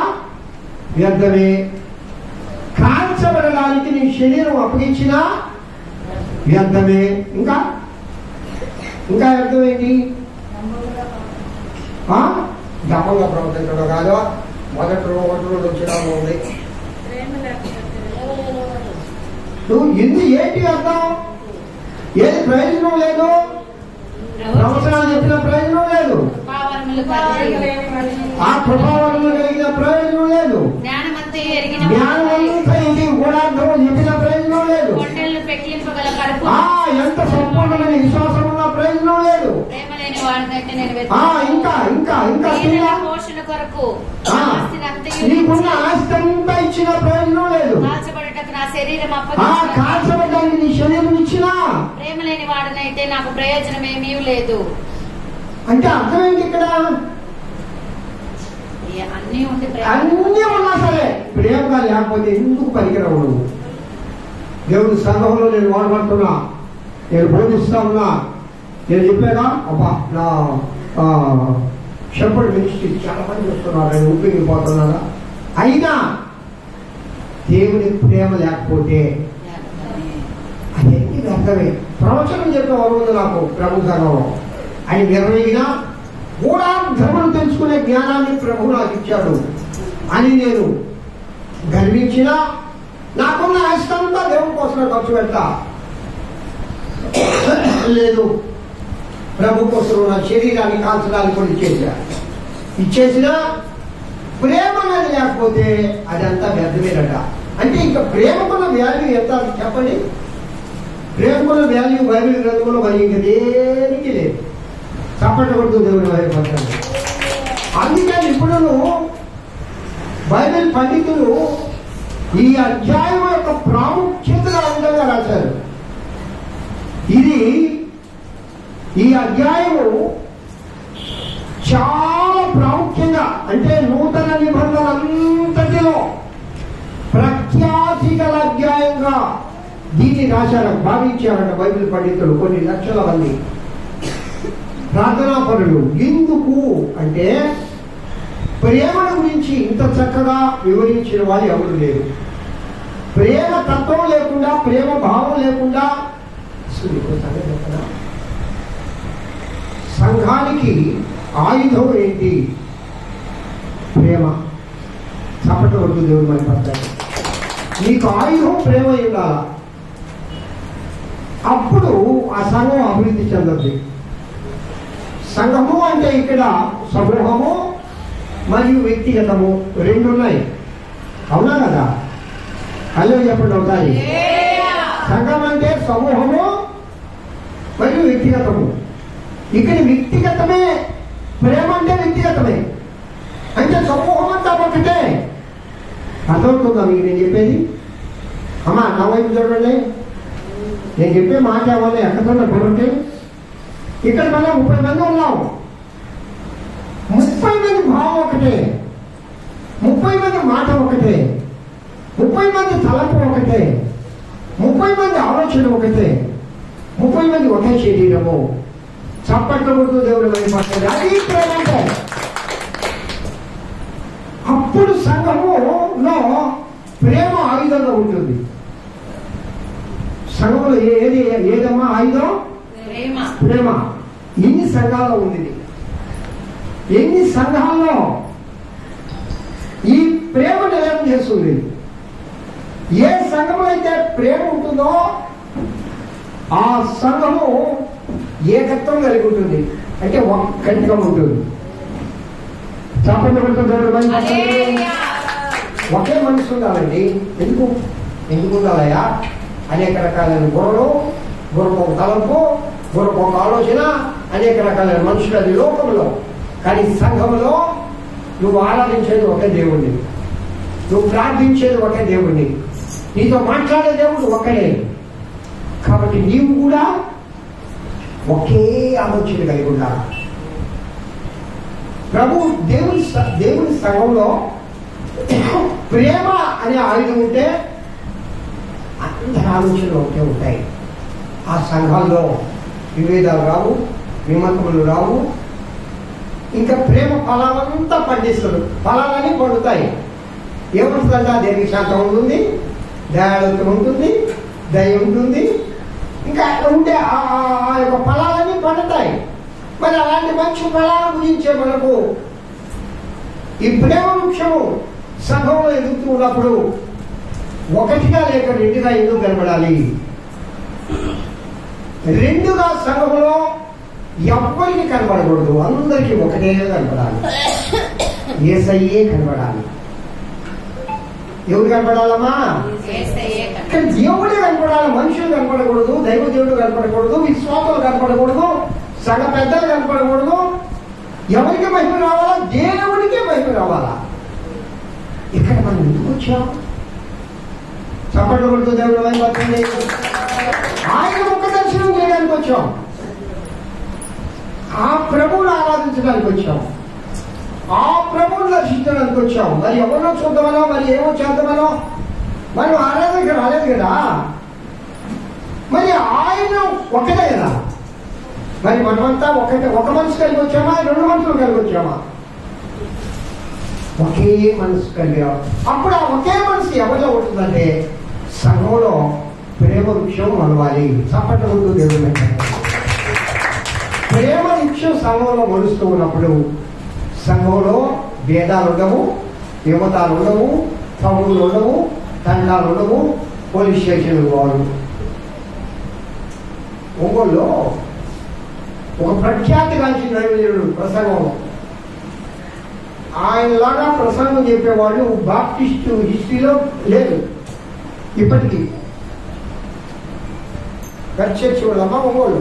వ్యర్థమే, కాల్చబడడానికి నీ శరీరం అప్పగించినా వ్యర్థమే. ఇంకా ఇంకా అర్థమేంటి? దమ్మంగా ప్రవర్తించడం కాదు. మొదటి రోజు వచ్చినా ఉంది. నువ్వు ఏంటి అర్థం? ఏది ప్రయోజనం లేదు, ప్రవచనాలు చెప్పిన ప్రయోజనం లేదు, ఆ కృపావరములు కలిగిన ప్రయోజనం లేదు, జ్ఞానమంతా ఇది గూఢార్థం చెప్పిన ప్రయోజనం లేదు, ఎంత సంపూర్ణమైన విశ్వాసం ఉన్న ప్రయోజనం లేదు. ఇంకా ఇంకా ఇంకా నీకున్న ఆస్తి అంతా ఇచ్చిన ప్రయోజనం లేదు. కాల్చబడ్డానికి నీ శరీరం ఇచ్చినా ప్రేమ లేని వాడనైతే నాకు ప్రయోజనం ఏమీ లేదు. అంటే అర్థమేంటి ఇక్కడ? అన్నీ ఉన్నా సరే ప్రేమగా లేకపోతే ఎందుకు పనికిరావు నువ్వు? దేవుడి సంఘంలో నేను వాడబడుతున్నా, నేను బోధిస్తా ఉన్నా, నేను చెప్పానా అబ్బా నా షెపర్డ్ మినిస్ట్రీ చాలా మంది వస్తున్నారు, నేను ఉపయోగపోతున్నారా? అయినా దేవుని ప్రేమ లేకపోతే అదేంటి వ్యర్థమే. ప్రవచనం చెప్పిన వరువుంది నాకు ప్రభు సంఘంలో, ఆయన నిర్వహించిన గూఢార్థములు తెలుసుకునే జ్ఞానాన్ని ప్రభు నాకు ఇచ్చాడు అని నేను గర్వించిన, నాకున్న ఆస్తంతా దేవుని కోసమే ఖర్చు పెడతా లేదు, ప్రభు కోసం నా శరీరాన్ని కాల్చడానికి కూడా ఇచ్చేసిన ప్రేమ అనేది లేకపోతే అదంతా వ్యర్థమేనట. అంటే ఇంకా ప్రేమకున్న వాల్యూ ఎంత చెప్పండి? ప్రేమకున్న వాల్యూ బైబిల్ గ్రంథంలో మరి ఇంక దేనికి లేదు. చప్పట్టు దేవుని వైపు. అందుకని ఇప్పుడు బైబిల్ పండితులు ఈ అధ్యాయం యొక్క ప్రాముఖ్యతగా అందంగా రాశారు. ఇది ఈ అధ్యాయము చాలా ప్రాముఖ్యంగా, అంటే నూతన నిబంధన అంతటిలో ప్రఖ్యాతి గల అధ్యాయంగా దీన్ని రాశారు, భావించారట బైబిల్ పండితులు కొన్ని లక్షల మంది ప్రార్థనాపరులు. ఎందుకు అంటే ప్రేమను గురించి ఇంత చక్కగా వివరించిన వాళ్ళు ఎవరు లేరు. ప్రేమ తత్వం లేకుండా, ప్రేమ భావం లేకుండా సంఘానికి ఆయుధం ఏంటి? ప్రేమ. చప్పటి వరకు దేవుడు మన పద్ధతి. నీకు ఆయుధం ప్రేమ ఉండాలా, అప్పుడు ఆ సంఘం అభివృద్ధి చెందద్ది. సంఘము అంటే ఇక్కడ సమూహము మరియు వ్యక్తిగతము రెండు ఉన్నాయి, అవునా కదా? అలా చెప్పండి ఒకసారి. సంఘం అంటే సమూహము మరియు వ్యక్తిగతము. ఇక్కడ వ్యక్తిగతమే, ప్రేమ అంటే వ్యక్తిగతమే, అంటే సమూహం అంతా ఒకటే. అర్థమవుతుందా మీకు నేను చెప్పేది? అమ్మా నా వైపు చూడండి, నేను చెప్పే మాట ఏమన్నా ఎక్కడున్నా చూడండి. ఇక్కడ మనం 30 మంది ఉన్నాము, 30 మంది భావం ఒకటే, 30 మంది మాట ఒకటే, 30 మంది తలంపు ఒకటే, 30 మంది ఆలోచన ఒకటే, 30 మంది ఒకే శరీరము. చప్పట్లు కొడుతూ దేవుడు పడుతుంది. అది ప్రేమ అంటే. అప్పుడు సంఘములో ప్రేమ ఆయుధంగా ఉంటుంది. సంఘంలో ఏదమ్మా ఆయుధం? ప్రేమ. ఎన్ని సంఘాల్లో ఉంది? ఎన్ని సంఘాల్లో ఈ ప్రేమ నిర్ణయం చేస్తుంది? ఏ సంఘంలో అయితే ప్రేమ ఉంటుందో ఆ సంఘము ఏకత్వం కలిగి ఉంటుంది, అంటే ఒక్కటిగా ఉంటుంది. ఒకే మనసు ఉండాలండి. ఎందుకు ఉండాలయ్యా? అనేక రకాలైన గుర్రలు, గుర్రపు తలంపు, గుర్రపు ఆలోచన, అనేక రకాలైన మనుషులు అది లోకంలో. కానీ సంఘంలో నువ్వు ఆరాధించేది ఒకే దేవుణ్ణి, నువ్వు ప్రార్థించేది ఒకే దేవుణ్ణి, నీతో మాట్లాడే దేవుడు ఒక్కడే. కాబట్టి నీవు కూడా ఒకే ఆలోచన కలిగి ఉండాలి. ప్రభు దేవుని సంఘంలో ప్రేమ అనే ఆయుధం ఉంటే అందరి ఆలోచనలు ఒకే ఉంటాయి. ఆ సంఘాల్లో విభేదాలు రావు, విమతములు రావు. ఇంకా ప్రేమ ఫలాలంతా పండిస్తారు, ఫలాలన్నీ పండుతాయి. ఏముంటుందంటే దేనికి శాంతం ఉంటుంది, దయాళుత్వం ఉంటుంది, దయ ఉంటుంది. ఇంకా ఉంటే ఆ యొక్క ఫలాలన్నీ పండుతాయి. మరి అలాంటి మంచి ఫలాల గురించే మనకు ఈ ప్రేమ వృక్షము సంఘంలో ఎదుగుతూ ఉన్నప్పుడు ఒకటిగా లేక రెండుగా ఎందుకు కనబడాలి? రెండుగా సంఘంలో ఎవ్వరికి కనబడకూడదు, అందరికీ ఒకటే కనబడాలి. యేసయ్యే కనబడాలి. ఎవరు కనపడాలమ్మా? ఇక్కడ దేవుడే కనపడాలి. మనుషులు కనపడకూడదు, దైవదేవుడు కనపడకూడదు, విశ్వాసాలు కనపడకూడదు, సగ పెద్దలు కనపడకూడదు. ఎవరికి మహిమ రావాలా? దేవుడికే మహిమ రావాలా. ఇక్కడ మనం ఎందుకు వచ్చాం? చప్పట్లు కొడుతూ దేవుడు మహిమ వస్తుంది. ఆయన ముఖ దర్శనం చేయడానికి వచ్చాం, ఆ ప్రభువును ఆరాధించడానికి వచ్చాం, ఆ ప్రభువును దర్శించడానికి వచ్చాం. మరి ఎవరినో చూద్దామనో, మరి ఏమో చేద్దామనో మనం ఆరాధనకి రాలేదు కదా. మరి ఆయన ఒకటే కదా. మరి మనమంతా ఒక మనసు కలిగి వచ్చామా, రెండు మనసులు కలిగి వచ్చామా? ఒకే మనసు కలిగా. అప్పుడు ఆ ఒకే మనసు ఎవరిలో ఉంటుందంటే సంఘంలో ప్రేమ వృక్షం మనవాలి. చప్పట్లు ముందు దేవుడు ప్రేమ వృక్షం సంఘంలో మొలుస్తూ ఉన్నప్పుడు సంఘంలో భేదాలు ఉండవు, విమతాలు ఉండవు, తగులు ఉండవు, తండాలు ఉండవు, పోలీస్ స్టేషన్లు పోవాలి. ఒంగోలులో ఒక ప్రఖ్యాతిగాంచిన దైవజనుడు ప్రసంగంలో ఆయనలాగా ప్రసంగం చెప్పేవాళ్ళు బాప్టిస్టు హిస్టరీలో లేదు ఇప్పటికీ. చర్చ్ వాళ్ళమ్మ ఒంగోలు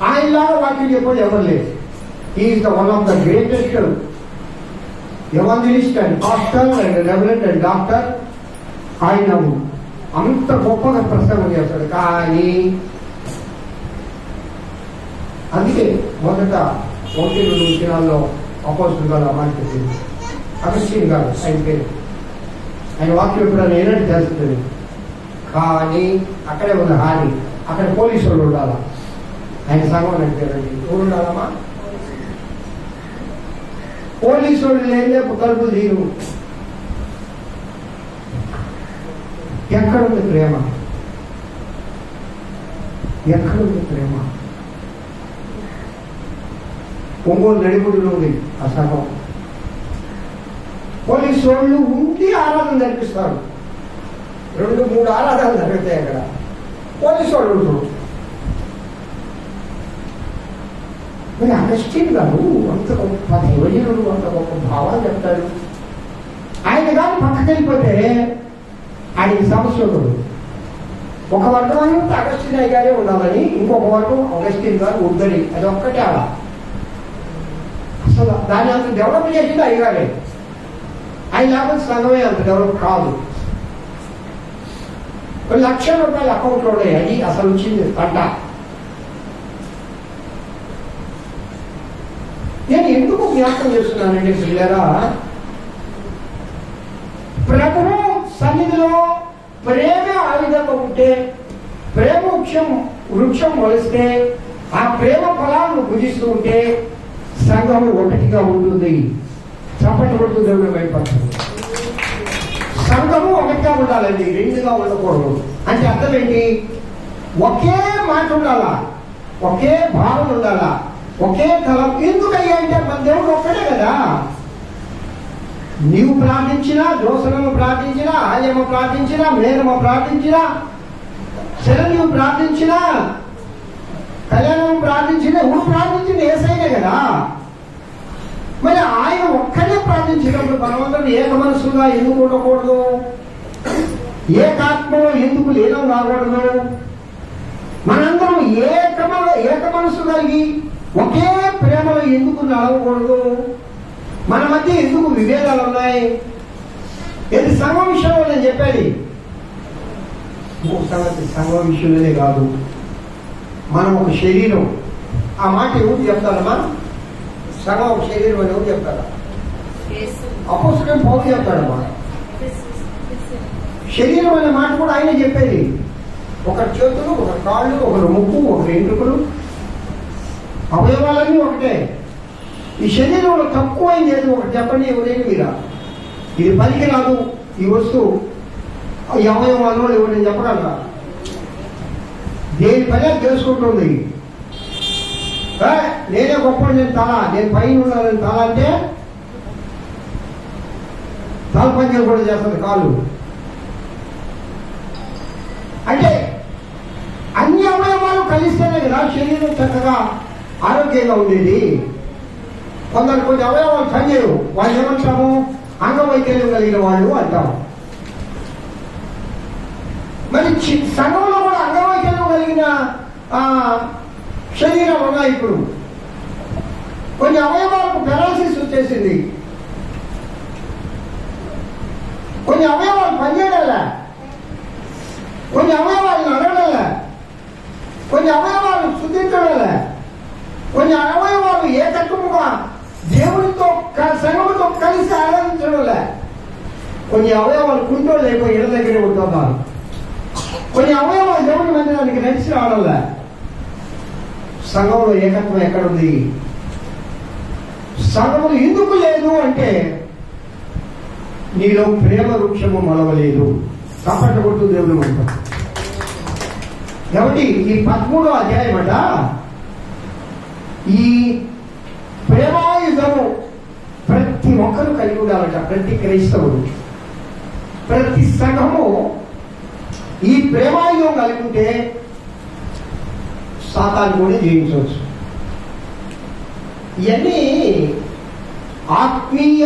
ఆయనలాగా వాక్యం చెప్పేవాళ్ళు ఎవరు లేదు. Is the one of the greatest evangelist and pastor and reverent and doctor. ఆయన అంత గొప్పగా ప్రసంగం చేస్తాడు. కానీ అందుకే మొదట 1-2 దినాల్లో అపోజిట్ గారు అమ్మాయి చెప్పింది, అగస్టిన్ గారు ఆయన పేరు. ఆయన వాక్యం ఎప్పుడైనా ఏనంటే తెలుస్తుంది. కానీ అక్కడే ఉన్న హాని, అక్కడ పోలీసు వాళ్ళు ఉండాలా. ఆయన సంఘం నడిపారండి. ఎవరు ఉండాలమ్మా? పోలీసు వాళ్ళు లేదే తలుపులు తీరు. ఎక్కడుంది ప్రేమ? ఎక్కడుంది ప్రేమ? ఒంగోలు నడిగుడిలో ఉంది ఆ సంఘం. పోలీసు వాళ్ళు ఉండి ఆరాధన జరిపిస్తారు. 2-3 ఆరాధనలు జరుగుతాయి అక్కడ. పోలీసు వాళ్ళు ఉంటారు. మరి అగస్టిన్ గారు అంత గొప్ప దైవజనుడు, అంత గొప్ప భావాలు చెప్తాడు. ఆయన కానీ పక్కకి వెళ్ళిపోతే ఆయనకి సమస్య ఉండదు. ఒక వర్గం అంతా అగస్టిన్ అయ్య గారే ఉండాలని, ఇంకొక వర్గం అగస్టిన్ గారు వద్దని. అది ఒక్కటే అలా. అసలు దాన్ని అంత డెవలప్ చేసింది అయ్యగారే. ఆయన లేకపోతే సంఘమే అంత డెవలప్ కాదు. ₹1,00,000 అకౌంట్లో ఉన్నాయి. అది అసలు వచ్చింది పంట. నేను ఎందుకు జ్ఞాపకం చేస్తున్నానండి పిల్లరా? ప్రభువు సన్నిధిలో ప్రేమ ఆయుధంగా ఉంటే, ప్రేమ వృక్షం మొలిస్తే, ఆ ప్రేమ ఫలాలను భుజిస్తూ ఉంటే సంఘం ఒకటిగా ఉంటుంది. చప్పటి కొడుతూ దేవుడు భయపడుతుంది. సంఘము ఒకటిగా ఉండాలండి, రెండుగా ఉండకూడదు. అంటే అర్థం ఏంటి? ఒకే మాట ఉండాలా, ఒకే భావన ఉండాలా, ఒకే తలం. ఎందుకయ్యా అంటే మన దేవుడు ఒక్కడే కదా. నీవు ప్రార్థించినా, జోసనమ్మ ప్రార్థించినా, ఆయమ్మ ప్రార్థించినా, మేనమ్మ ప్రార్థించినా, శరణ్యు ప్రార్థించినా, కళ్యాణం ప్రార్థించినా, ఇప్పుడు ప్రార్థించిన యేసయ్యనే కదా. మరి ఆయన ఒక్కడే ప్రార్థించినప్పుడు మనమందరం ఏక మనసుగా ఎందుకు ఉండకూడదు? ఏకాత్మలో ఎందుకు లీనం కాకూడదు? మనందరం ఏక మనసు కలిగి ఒకే ప్రేమలో ఎందుకు నడవకూడదు? మన మధ్య ఎందుకు విభేదాలు ఉన్నాయి? ఇది సంఘం విషయంలో నేను చెప్పేది. సంఘం విషయంలోనే కాదు, మనం ఒక శరీరం. ఆ మాట ఎవరు చెప్తారమ్మా? సంఘం ఒక శరీరం అని ఎవరు చెప్తారా? అపోస్తలుడైన పౌలు చెప్తాడమ్మా. శరీరం అనే మాట కూడా ఆయన చెప్పేది. ఒకరి చేతులు, ఒకరి కాళ్ళు, ఒకరి ముక్కు, ఒకరి ఎంట్రుకలు, అవయవాలన్నీ ఒకటే. ఈ శరీరంలో తక్కువైంది ఏది ఒకటి చెప్పండి, ఎవరైనా మీరా? ఇది పనికి రాదు ఈ వస్తువు, ఈ అవయవాలు ఎవరు చెప్పగలరా? దేని పని తెలుసుకుంటుంది. నేనే గొప్ప, నేను తల, నేను పైన ఉన్నానని తల అంటే తల పంచలు కూడా చేస్తుంది కాళ్ళు. అంటే అన్ని అవయవాలు కలిస్తేనే కదా శరీరం చక్కగా ఆరోగ్యంగా ఉండేది. కొందరు కొన్ని అవయవాలు పనిచేయవు, వాళ్ళు ఏమంటాము? అంగవైకల్యం కలిగిన వాళ్ళు అంటాము. మరి సంఘంలో కూడా అంగవైకల్యం కలిగిన శరీరం ఉన్నాయి. ఇప్పుడు కొన్ని అవయవాలకు పెరాలసిస్ వచ్చేసింది, కొన్ని అవయవాలు పనిచేయడంలే, కొన్ని అవయవాలు నడవడంలే, కొన్ని అవయవాలు శుద్ధించడంలే, కొన్ని అవయవాలు ఏకత్వముగా దేవునితో సంఘముతో కలిసి ఆరాధించడంలే, కొన్ని అవయవాలు కుంటోళ్ళు అయిపోయి ఇళ్ళ దగ్గర ఉంటున్నారు, కొన్ని అవయవాలు దేవుని మందిరానికి నడిచి రావడంలే. సంఘంలో ఏకత్వం ఎక్కడుంది? సంఘములు ఎందుకు లేదు అంటే నీలో ప్రేమ వృక్షము మొలవలేదు. తప్పట్టు కొట్టు దేవుని మంత్రం. కాబట్టి ఈ 13వ అధ్యాయం అట ఈ ప్రేమాయుధము ప్రతి ఒక్కరు కలిగి ఉండాలట. ప్రతి క్రైస్తవుడు, ప్రతి సంఘము ఈ ప్రేమాయుధం కలిగి ఉంటే సాతాను కూడా జయించవచ్చు. ఇవన్నీ ఆత్మీయ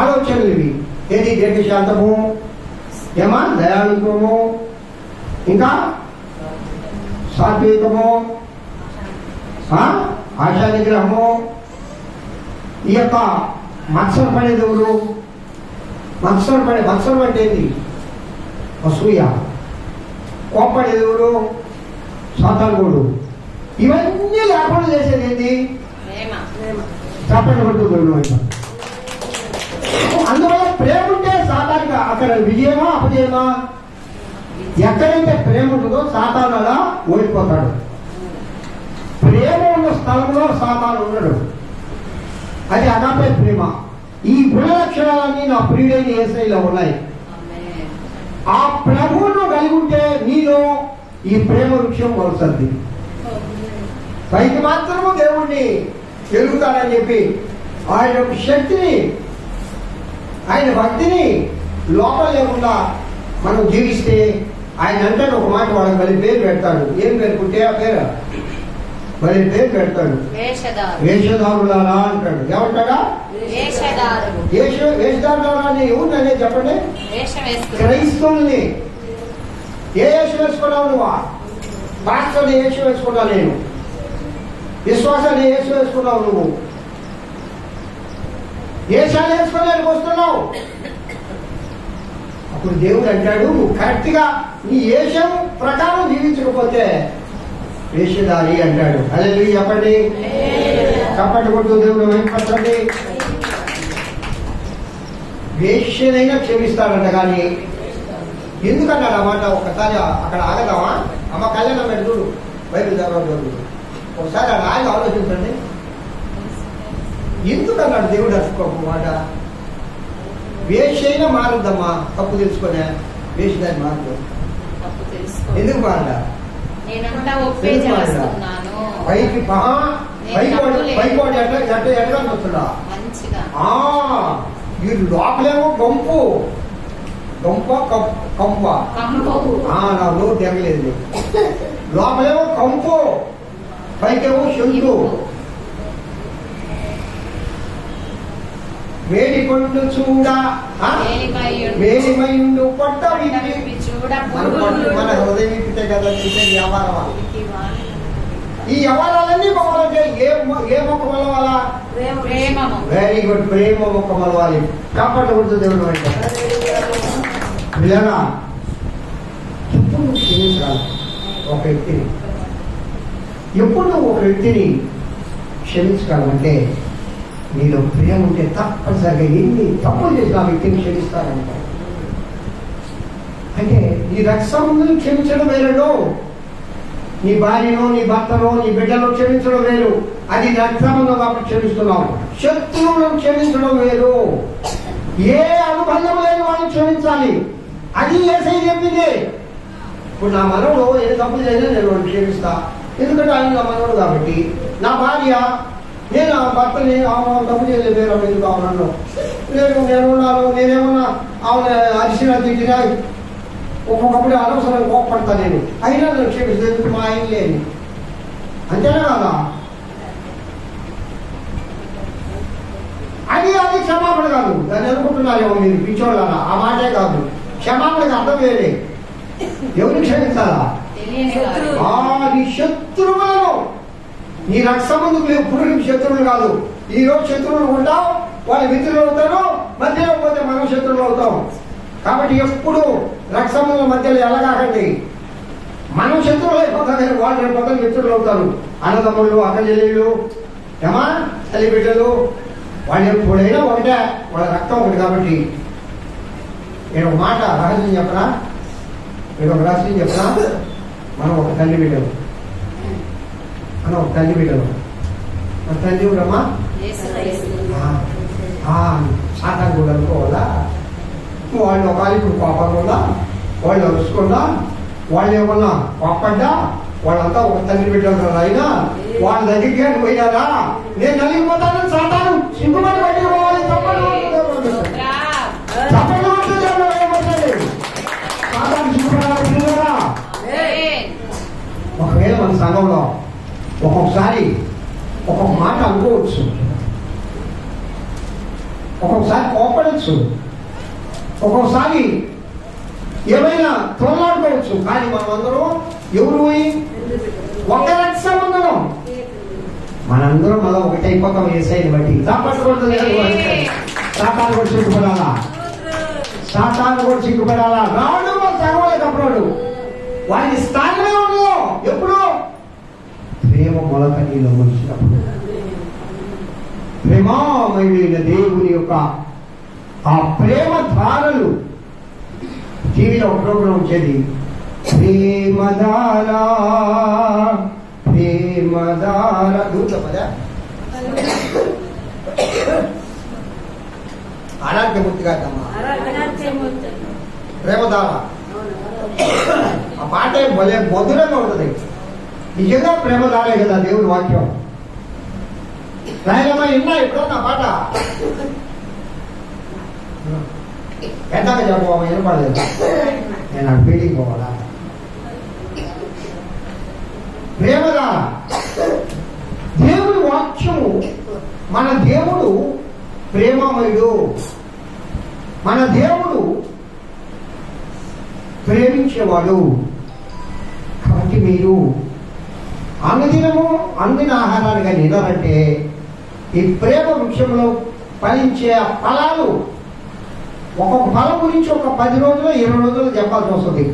ఆలోచనలు ఇవి. ఏది? దీర్ఘశాంతము, ఏమా దయాళుత్వము, ఇంకా సాత్వికము, ఆశా నిగ్రహము. ఈ యొక్క మత్సరపడే దేవుడు, మత్సరం అంటే ఏంటి? అసూయ. కోపడే దేవుడు సాతానుడు. ఇవన్నీ లేకుండా చేసేది ఏంటి? చెప్పండి కొట్టు దేవుడు. అందువల్ల ప్రేమ ఉంటే సాతానికి అక్కడ విజయమా అపజయమా? ఎక్కడైతే ప్రేమ ఉంటుందో సాతాను అలా ఓడిపోతాడు. ప్రేమ ఉన్న స్థలంలో సాతాను ఉండడు. అది అగాపే ప్రేమ. ఈ గుణ లక్షణాలన్నీ నా ప్రియుడైన యేసయ్యలో ఉన్నాయి. ఆ ప్రభువును కలిగి ఉంటే నీలో ఈ ప్రేమ వృక్షం వస్తుంది. పైకి మాత్రము దేవుణ్ణి ఎరుగుతాడని చెప్పి ఆయన యొక్క శక్తిని, ఆయన భక్తిని లోపల లేకుండా మనం జీవిస్తే ఆయన అంటాడు ఒక మాట, వాళ్ళకి మళ్ళీ పేరు పెడతాడు. ఏం పేరుకుంటే ఆ పేరు మళ్ళీ పేరు పెడతాడు. వేషధారులారా అంటాడు. ఏమంటాడా? వేషధారులారా అని ఎవరిననే చెప్పండి? క్రైస్తవుల్ని. ఏ వేషం వేసుకున్నావు నువ్వు? పాస్టర్ని వేషం వేసుకున్నా నేను. విశ్వాసాన్ని వేషం వేసుకున్నావు నువ్వు. వేషాలు వేసుకోవడానికి వస్తున్నావు. అప్పుడు దేవుడు అంటాడు, నువ్వు కరెక్ట్ గా నీ వేషం ప్రకారం జీవించకపోతే వేషధారి అంటాడు. అదే చెప్పండి, చప్పటి కొట్టు దేవుడు వెంపడండి. వేష్యనైనా క్షమిస్తాడంట. కానీ ఎందుకన్నాడు ఆ మాట? ఒకసారి అక్కడ ఆగదామా? అమ్మ కళ్యాణం పెడు బైబిల్ చదవడం ఒకసారి అక్కడ ఆగి ఆలోచించండి. ఎందుకన్నాడు దేవుడు అసలు మాట? వేషైనా మారుద్దమ్మా, తప్పు తెలుసుకునే వేషదాన్ని మారుద్దాం. ఎందుకు మారడా? నేనంతా ఒప్పే చేస్తున్నాను. పైకి పైకోటి ఎట్లా వస్తుందా మంచిగా ఈ లోపలేమో గొంపు కంప నా నోరు తెగలేదు. లోపలేమో కంపు, పైకేమో శంకు. వేడికొండు చూడ వేలిమైండు పొట్ట మన హృదయం ఇప్పితే కదా వ్యవహారమా. ఈ వ్యవహారాలన్నీ మొక్కలంటే ఏ మొక్క మొలవాలా? వెరీ గుడ్, ప్రేమ మొక్క మొలవాలి. కాపాడకూడదు దేవుడు అంటే ఎప్పుడు క్షమించాలి ఒక వ్యక్తిని. ఎప్పుడు ఒక వ్యక్తిని క్షమించగలమంటే నీలో ప్రేమ ఉంటే తప్పనిసరిగా ఎన్ని తప్పులు చేసి ఆ వ్యక్తిని క్షమిస్తారంట. అంటే నీ రక్షణను క్షమించడం వేరేలో, నీ భార్యనో నీ భర్తనో నీ బిడ్డలో క్షమించడం వేరు. అది రక్షణలో కాబట్టి క్షమిస్తున్నావు. శత్రువులను క్షమించడం వేరు. ఏ అనుబంధం లేని వాళ్ళని క్షమించాలి. అది ఏసై చెప్పింది. ఇప్పుడు నా మనవుడు ఏ తప్పులు చేసినా నేను వాడిని క్షమిస్తా, ఎందుకంటే ఆయన నా మనవుడు కాబట్టి. నా భార్య నేను ఆ భర్తని తప్పు చేయలేదు, వేరే ఎందుకు అవునన్ను నేనున్నాను, నేనేమన్నా ఆమె అరిసినా తిట్టినా ఒక్కొక్కప్పుడు అనవసరంగా కోప్పడతా నేను, అయినా నేను క్షమిస్తూ మా ఆయన లేని. అంతేనా కదా? అది క్షమాపణ కాదు. దాన్ని అనుకుంటున్నారేమో మీరు పిచ్చోళ్ళ. ఆ మాటే కాదు. క్షమాపణకి అర్థం వేరే. ఎవరిని క్షమించాలా? నీ శత్రువులను. నీ రక్షమందుకు ఎప్పుడు నీకు శత్రువులు కాదు. ఈ రోజు శత్రువులు ఉంటావు, వాళ్ళ మిత్రులు అవుతారు, మధ్యలో పోతే మనం శత్రువులు అవుతాం. కాబట్టి ఎప్పుడు రక్షముల మధ్యలో ఎలాగాకండి. మనం శత్రువులు అయిపోతాం కానీ వాళ్ళు రేపు మిత్రులు అవుతారు. అన్నదమ్ముళ్ళు, అక్క చెల్లెళ్ళు, ఏమా తల్లి బిడ్డలు, వాళ్ళు ఎప్పుడైనా ఒకటే, వాళ్ళ రక్తం ఒకటి. కాబట్టి నేను ఒక మాట రహస్యం చెప్పనా, నేను ఒక రహస్యం చెప్పనా. మనం ఒక తల్లి బిడ్డలు, మనం ఒక తల్లి బిడ్డలు. మన తల్లి ఉండమ్మా సాతాను కూడా అనుకోవాలా. వాళ్ళు ఒకవేళ ఇప్పుడు కోపంగా వాళ్ళు అరుచుకున్నా, వాళ్ళు ఏమన్నా కోపడ్డా, వాళ్ళంతా ఒక తల్లి బిడ్డలు. అయినా వాళ్ళ దగ్గరికి పోయినారా నేను నలిగిపోతాను. సాతాను సిగ్గుమని బయటకు పోవాలి. ఒకవేళ మన సంఘంలో ఒక్కొక్కసారి ఒక్కొక్క మాట అనుకోవచ్చు, ఒక్కొక్కసారి కోపడచ్చు, ఒక్కొక్కసారి ఏమైనా తోలాడుకోవచ్చు. కానీ మనం అందరం ఎవరు ఒక రక్షమందరం, మనందరం మళ్ళీ ఒకటి అయిపోతాం. ఏసైని బట్టి సాపట్టుకుంటుంది. సాతాను కూడా సిగ్గుపడాలా, సాతాను కూడా సిగ్గుపడాలా. రావడం మన సంఘంలోకి అప్పుడు వారికి స్థానమే ఉండదు. ఎప్పుడు ప్రేమ మొలక నీలో వచ్చినప్పుడు, ప్రేమామయుడైన దేవుని యొక్క ఆ ప్రేమ ధారలు. టీవీలో ఒక ప్రోగ్రాం వచ్చేది, ప్రేమధారా ప్రేమధార. దూరపదా అనాట్యమూర్తి కాదమ్మా, ప్రేమధార. ఆ పాట భలే మధురంగా ఉంటుంది. నిజంగా ప్రేమధారే కదా దేవుని వాక్యం. రాయలమ్మా విన్నా ఎప్పుడన్నా పాట? ఎందాక చెప్పవా? వినపడలేదు. నేను ఆ ఫీలింగ్ పోవాలా? ప్రేమధార దేవుని వాక్యము. మన దేవుడు ప్రేమమయుడు. మన దేవుడు ప్రేమించేవాడు. కాబట్టి మీరు అనుదినము అందిన ఆహారాలుగా నిలరంటే ఈ ప్రేమ వృక్షంలో ఫలించే ఫలాలు, ఒక్కొక్క ఫలం గురించి ఒక 10 రోజులు 20 రోజులు చెప్పాల్సి వస్తుంది.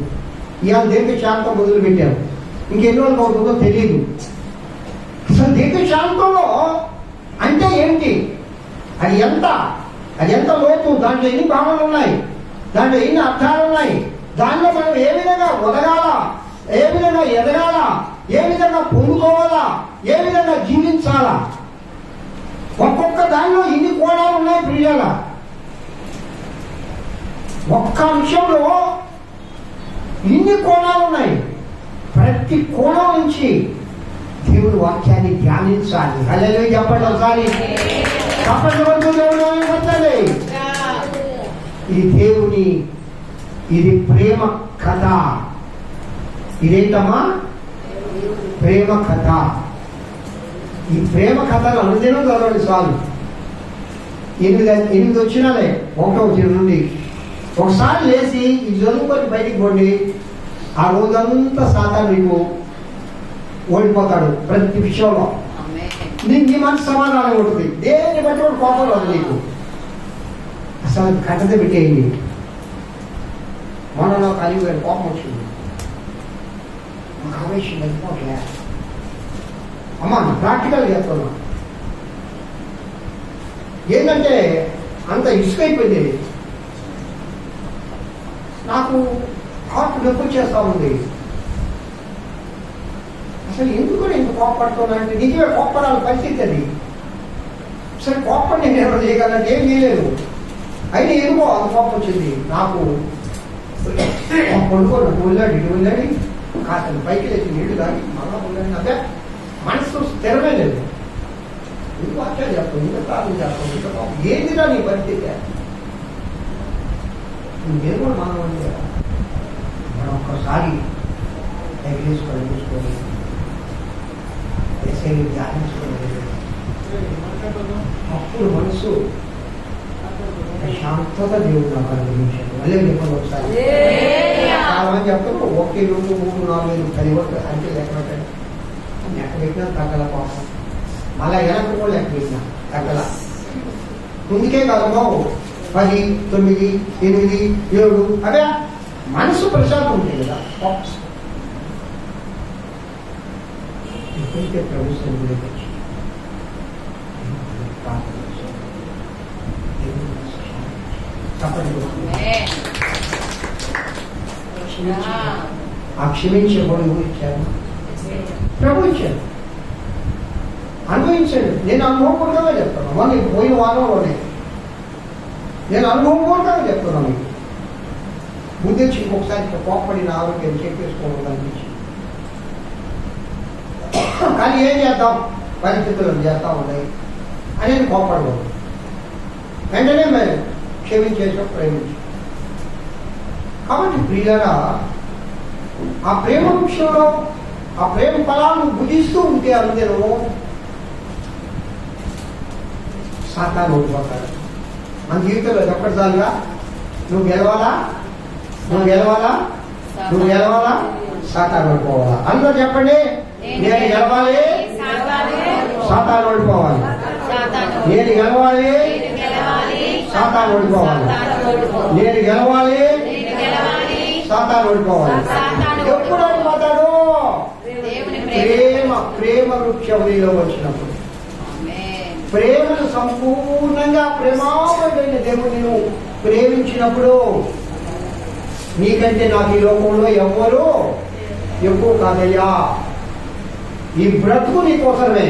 ఇవాళ దీర్ఘశాంతం మొదలు పెట్టారు, ఇంకెన్ని రోజులు అవుతుందో తెలియదు. అసలు దీర్ఘశాంతంలో అంటే ఏంటి, అది ఎంత లోతు, దాంట్లో ఎన్ని భావనలు ఉన్నాయి, దాంట్లో ఎన్ని అర్థాలు ఉన్నాయి, దానిలో మనం ఏ విధంగా ఒదగాల, ఏ విధంగా ఎదగాల, ఏ విధంగా పొందుకోవాలా, ఏ విధంగా జీవించాలా, ఒక్కొక్క దానిలో ఇన్ని కోణాలు ఉన్నాయి ప్రియాల. ఒక్క అంశంలో ఇన్ని కోణాలు ఉన్నాయి. ప్రతి కోణం నుంచి దేవుని వాక్యాన్ని ధ్యానించాలి. హల్లెలూయా చెప్పండి ఒకసారి. ఈ దేవుని ఇది ప్రేమ కథ. ఇదేంటమ్మా? ప్రేమ కథ. ఈ ప్రేమ కథను అనుదినం చదవండి చాలు. 8 వచ్చినాలే 1 నుండి. ఒకసారి లేచి ఇది చదువుకొని బయటికి పోండి, ఆ రోజంతా సాతాను నీకు ఓడిపోతాడు ప్రతి విషయంలో. నీ మనసు సమాధానం ఉంటుంది. దేన్ని బట్టి కూడా కోపం రాదు నీకు. అసలు కథ పెట్టేయండి. మొన్న నాకు కలిగి కోపం వచ్చింది, నాకు ఆవేశం అయిపోట్లే. అమ్మా ప్రాక్టికల్ చేస్తున్నా. ఏంటంటే అంత ఇసుక అయిపోయింది నాకు. హార్ట్ నొప్పి చేస్తా ఉంది. అసలు ఎందుకు ఇంత కోపడుతున్నా అంటే నిజమే కోపడాలి పరిస్థితి అది. సరే కోపం నేను ఎవరు చేయగలంటే ఏం చేయలేదు. అయినా ఎందుకో అంత కోపం వచ్చింది నాకు. కొనుక్కోను వెళ్ళాడు, ఇటు వెళ్ళాడు, కాస్త పైకి లేచి నీళ్లు కానీ మళ్ళా వెళ్ళాడు. అదే మనసు స్థిరమే లేదు. ఎందుకు అట్లా చేస్తాం, ఇంత ప్రార్థన చేస్తాం, ఇంత కోపం ఏందిరా నీ పరిస్థితి? నేను కూడా మానవండి కదా. మనం ఒక్కసారి తగిలేసుకొని చూసుకొని ధ్యానించుకోలేదు, అప్పుడు మనసు శాంతత దేవుడు నాకు అనుభవించాడు. మళ్ళీ చెప్పండి ఒకసారి. చాలా మంది చెప్తారు 1, 2, 3, 4, 5, 10 వరకు అంటే లెక్క పెట్టండి. లెక్క పెట్టినా తగ్గల కోసం. మళ్ళా వెనక్కి కూడా లెక్క పెట్టినా తగ్గల. ముందుకే కాదు 10, 9, 8, 7 అదే మనసు ప్రశాంతం ఉంటుంది కదా. ఎప్పుడైతే ప్రభుత్వం గురించి ఆ క్షమించేవాడు ఎవరు ఇచ్చారు? ప్రభు ఇచ్చాడు. అనుభవించాడు. నేను అనుభవపూర్వకంగా చెప్తాను. నీకు పోయిన వారంలోనే నేను అనుభవపూర్వకంగా చెప్తున్నాను. మీకు ముందు వచ్చి ఇంకొకసారి కోప్పడిన ఆరోగ్యం చెప్పేసుకోవడం అనిపించి, కానీ ఏం చేద్దాం, పరిస్థితులు చేస్తా ఉన్నాయి అనేది కోప్పడకూడదు. వెంటనే మేము క్షమించేసా, ప్రేమించు. కాబట్టి ప్రియులారా, ఆ ప్రేమ విషయంలో ఆ ప్రేమ ఫలాలను భుజిస్తూ ఉంటే అందరూ సాతాను ఓడిపోతాడు. మన జీవితంలో ఒక్కటిసారిగా నువ్వు గెలవాలా, నువ్వు గెలవాలా, నువ్వు గెలవాలా, సాతాను ఓడిపోవాలా. అందరూ చెప్పండి, నేను గెలవాలి, సాతాను ఓడిపోవాలి. నేను గెలవాలి, సాతాను ఓడిపోవాలి. నేను గెలవాలి, సాతాను ఓడిపోవాలి. ఎప్పుడు ఓడిపోతాడు? ప్రేమ వృక్షం నీలో వచ్చినప్పుడు. ప్రేమను సంపూర్ణంగా ప్రేమాపైన దేవుడిని నువ్వు ప్రేమించినప్పుడు నీకంటే నాకు ఈ లోకంలో ఎవ్వరూ ఎక్కువ కాదయ్యా, ఈ బ్రతుకు నీకోసమే,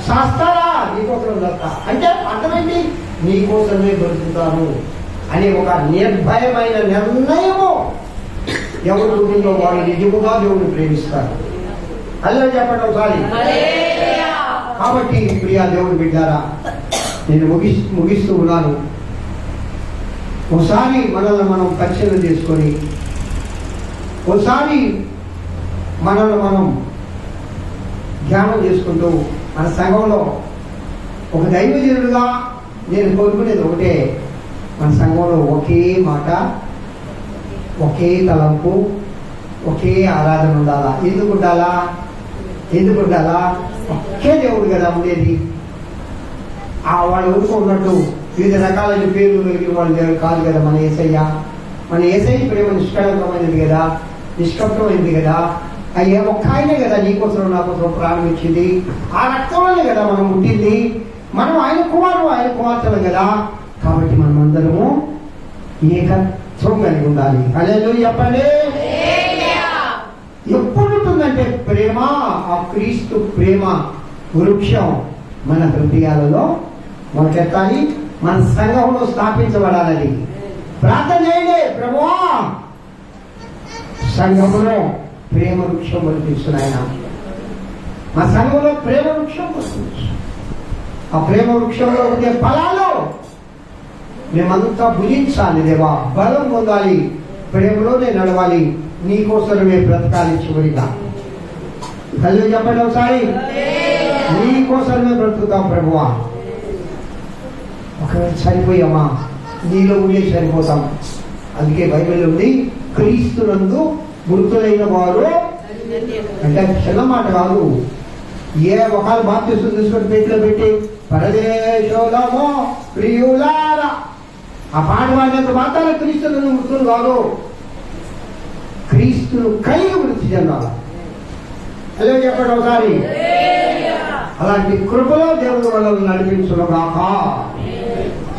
శాస్త్రాలా నీకోసం దత్త అంటే అర్థమైంది, నీకోసమే బ్రతుకుతాను అనే ఒక నిర్భయమైన నిర్ణయము ఎవరు ఉందో వాడు నిజముగా దేవుడిని ప్రేమిస్తారు. అలా చెప్పండి ఒకసారి. కాబట్టి ప్రియా దేవుని బిడ్డారా, నేను ముగిస్తూ ఉన్నాను. ఒకసారి మనల్ని మనం పరిశీలన చేసుకొని, ఒకసారి మనల్ని మనం ధ్యానం చేసుకుంటూ, మన సంఘంలో ఒక దైవజనుడుగా నేను కోరుకునేది ఒకటే, మన సంఘంలో ఒకే మాట, ఒకే తలంపు, ఒకే ఆరాధన ఉండాలా. ఎందుకు ఉండాలా? ఎందుకు ఉండాలా? ఒకే దేవుడు కదా ఉండేది. ఆ వాళ్ళు ఊరుకున్నట్టు వివిధ రకాలైన పేర్లు కలిగిన వాళ్ళు దేవుడు కాదు కదా మన యేసయ్య. మన యేసయ్య ప్రేమ నిష్కళంకమైనది కదా, నిష్కపటమైనది కదా. అయ్యే ఒక్క ఆయనే కదా నీకోసం నాకోసం ప్రాణం ఇచ్చింది. ఆ రక్తంలోనే కదా మనం పుట్టింది. మనం ఆయన కుమారుడు, ఆయన కుమార్తెలు కదా. కాబట్టి మనం అందరము ఏకత్వం కలిగి ఉండాలి. హల్లెలూయా చెప్పండి. ఎప్పుడు ఉంటుందంటే ప్రేమ, ఆ క్రీస్తు ప్రేమ వృక్షం మన హృదయాలలో మొదలెత్తాలి, మన సంఘంలో స్థాపించబడాలని ప్రార్థన చేయండి. ప్రభువా, సంఘంలో ప్రేమ వృక్షం మొదలుపిస్తున్నాయన మా సంఘంలో ప్రేమ వృక్షం వస్తుంది. ఆ ప్రేమ వృక్షంలో ఉండే ఫలాలు మేమంతా భుజించాలి దేవా. బలం పొందాలి, ప్రేమలోనే నడవాలి, నీకోసమే బ్రతకాలి. చివరిగా తల్లి చెప్పండి ఒకసారి, నీకోసమే బ్రతుకుతాం ప్రభువా. ఒకవేళ సరిపోయామా, నీలో ఉండే సరిపోతాం. అందుకే బైబిల్ ఉంది, క్రీస్తునందు మృతులైన వారు అంటే చిన్న మాట కాదు. ఏ ఒకళ్ళ బాప్తిసం తీసుకొని పెట్లో పెట్టి పరదేశోలమో ప్రియులారా ఆ పాట పాడినంత మాత్రాన క్రీస్తులను మృతులు కాదు, క్రీస్తును కలిగి మృతి చెందాలి. అలా చెప్పండి ఒకసారి. అలాంటి కృపలో దేవుడు వాళ్ళని నడిపించునుగాక.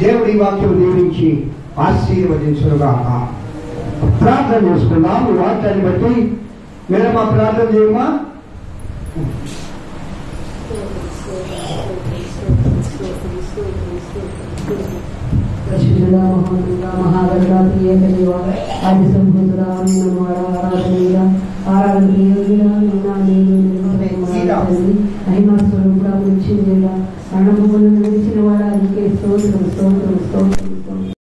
దేవుడి వాక్యం దీవించి ఆశీర్వదించునుగాక. ప్రార్థన చేసుకుందాం. ఈ వాక్యాన్ని బట్టి మీరు మా ప్రార్థన చేయమా. అన్నమూలను నడిచిన వాడా నీకే స్తోత్రం స్తోత్రం స్తోత్రం.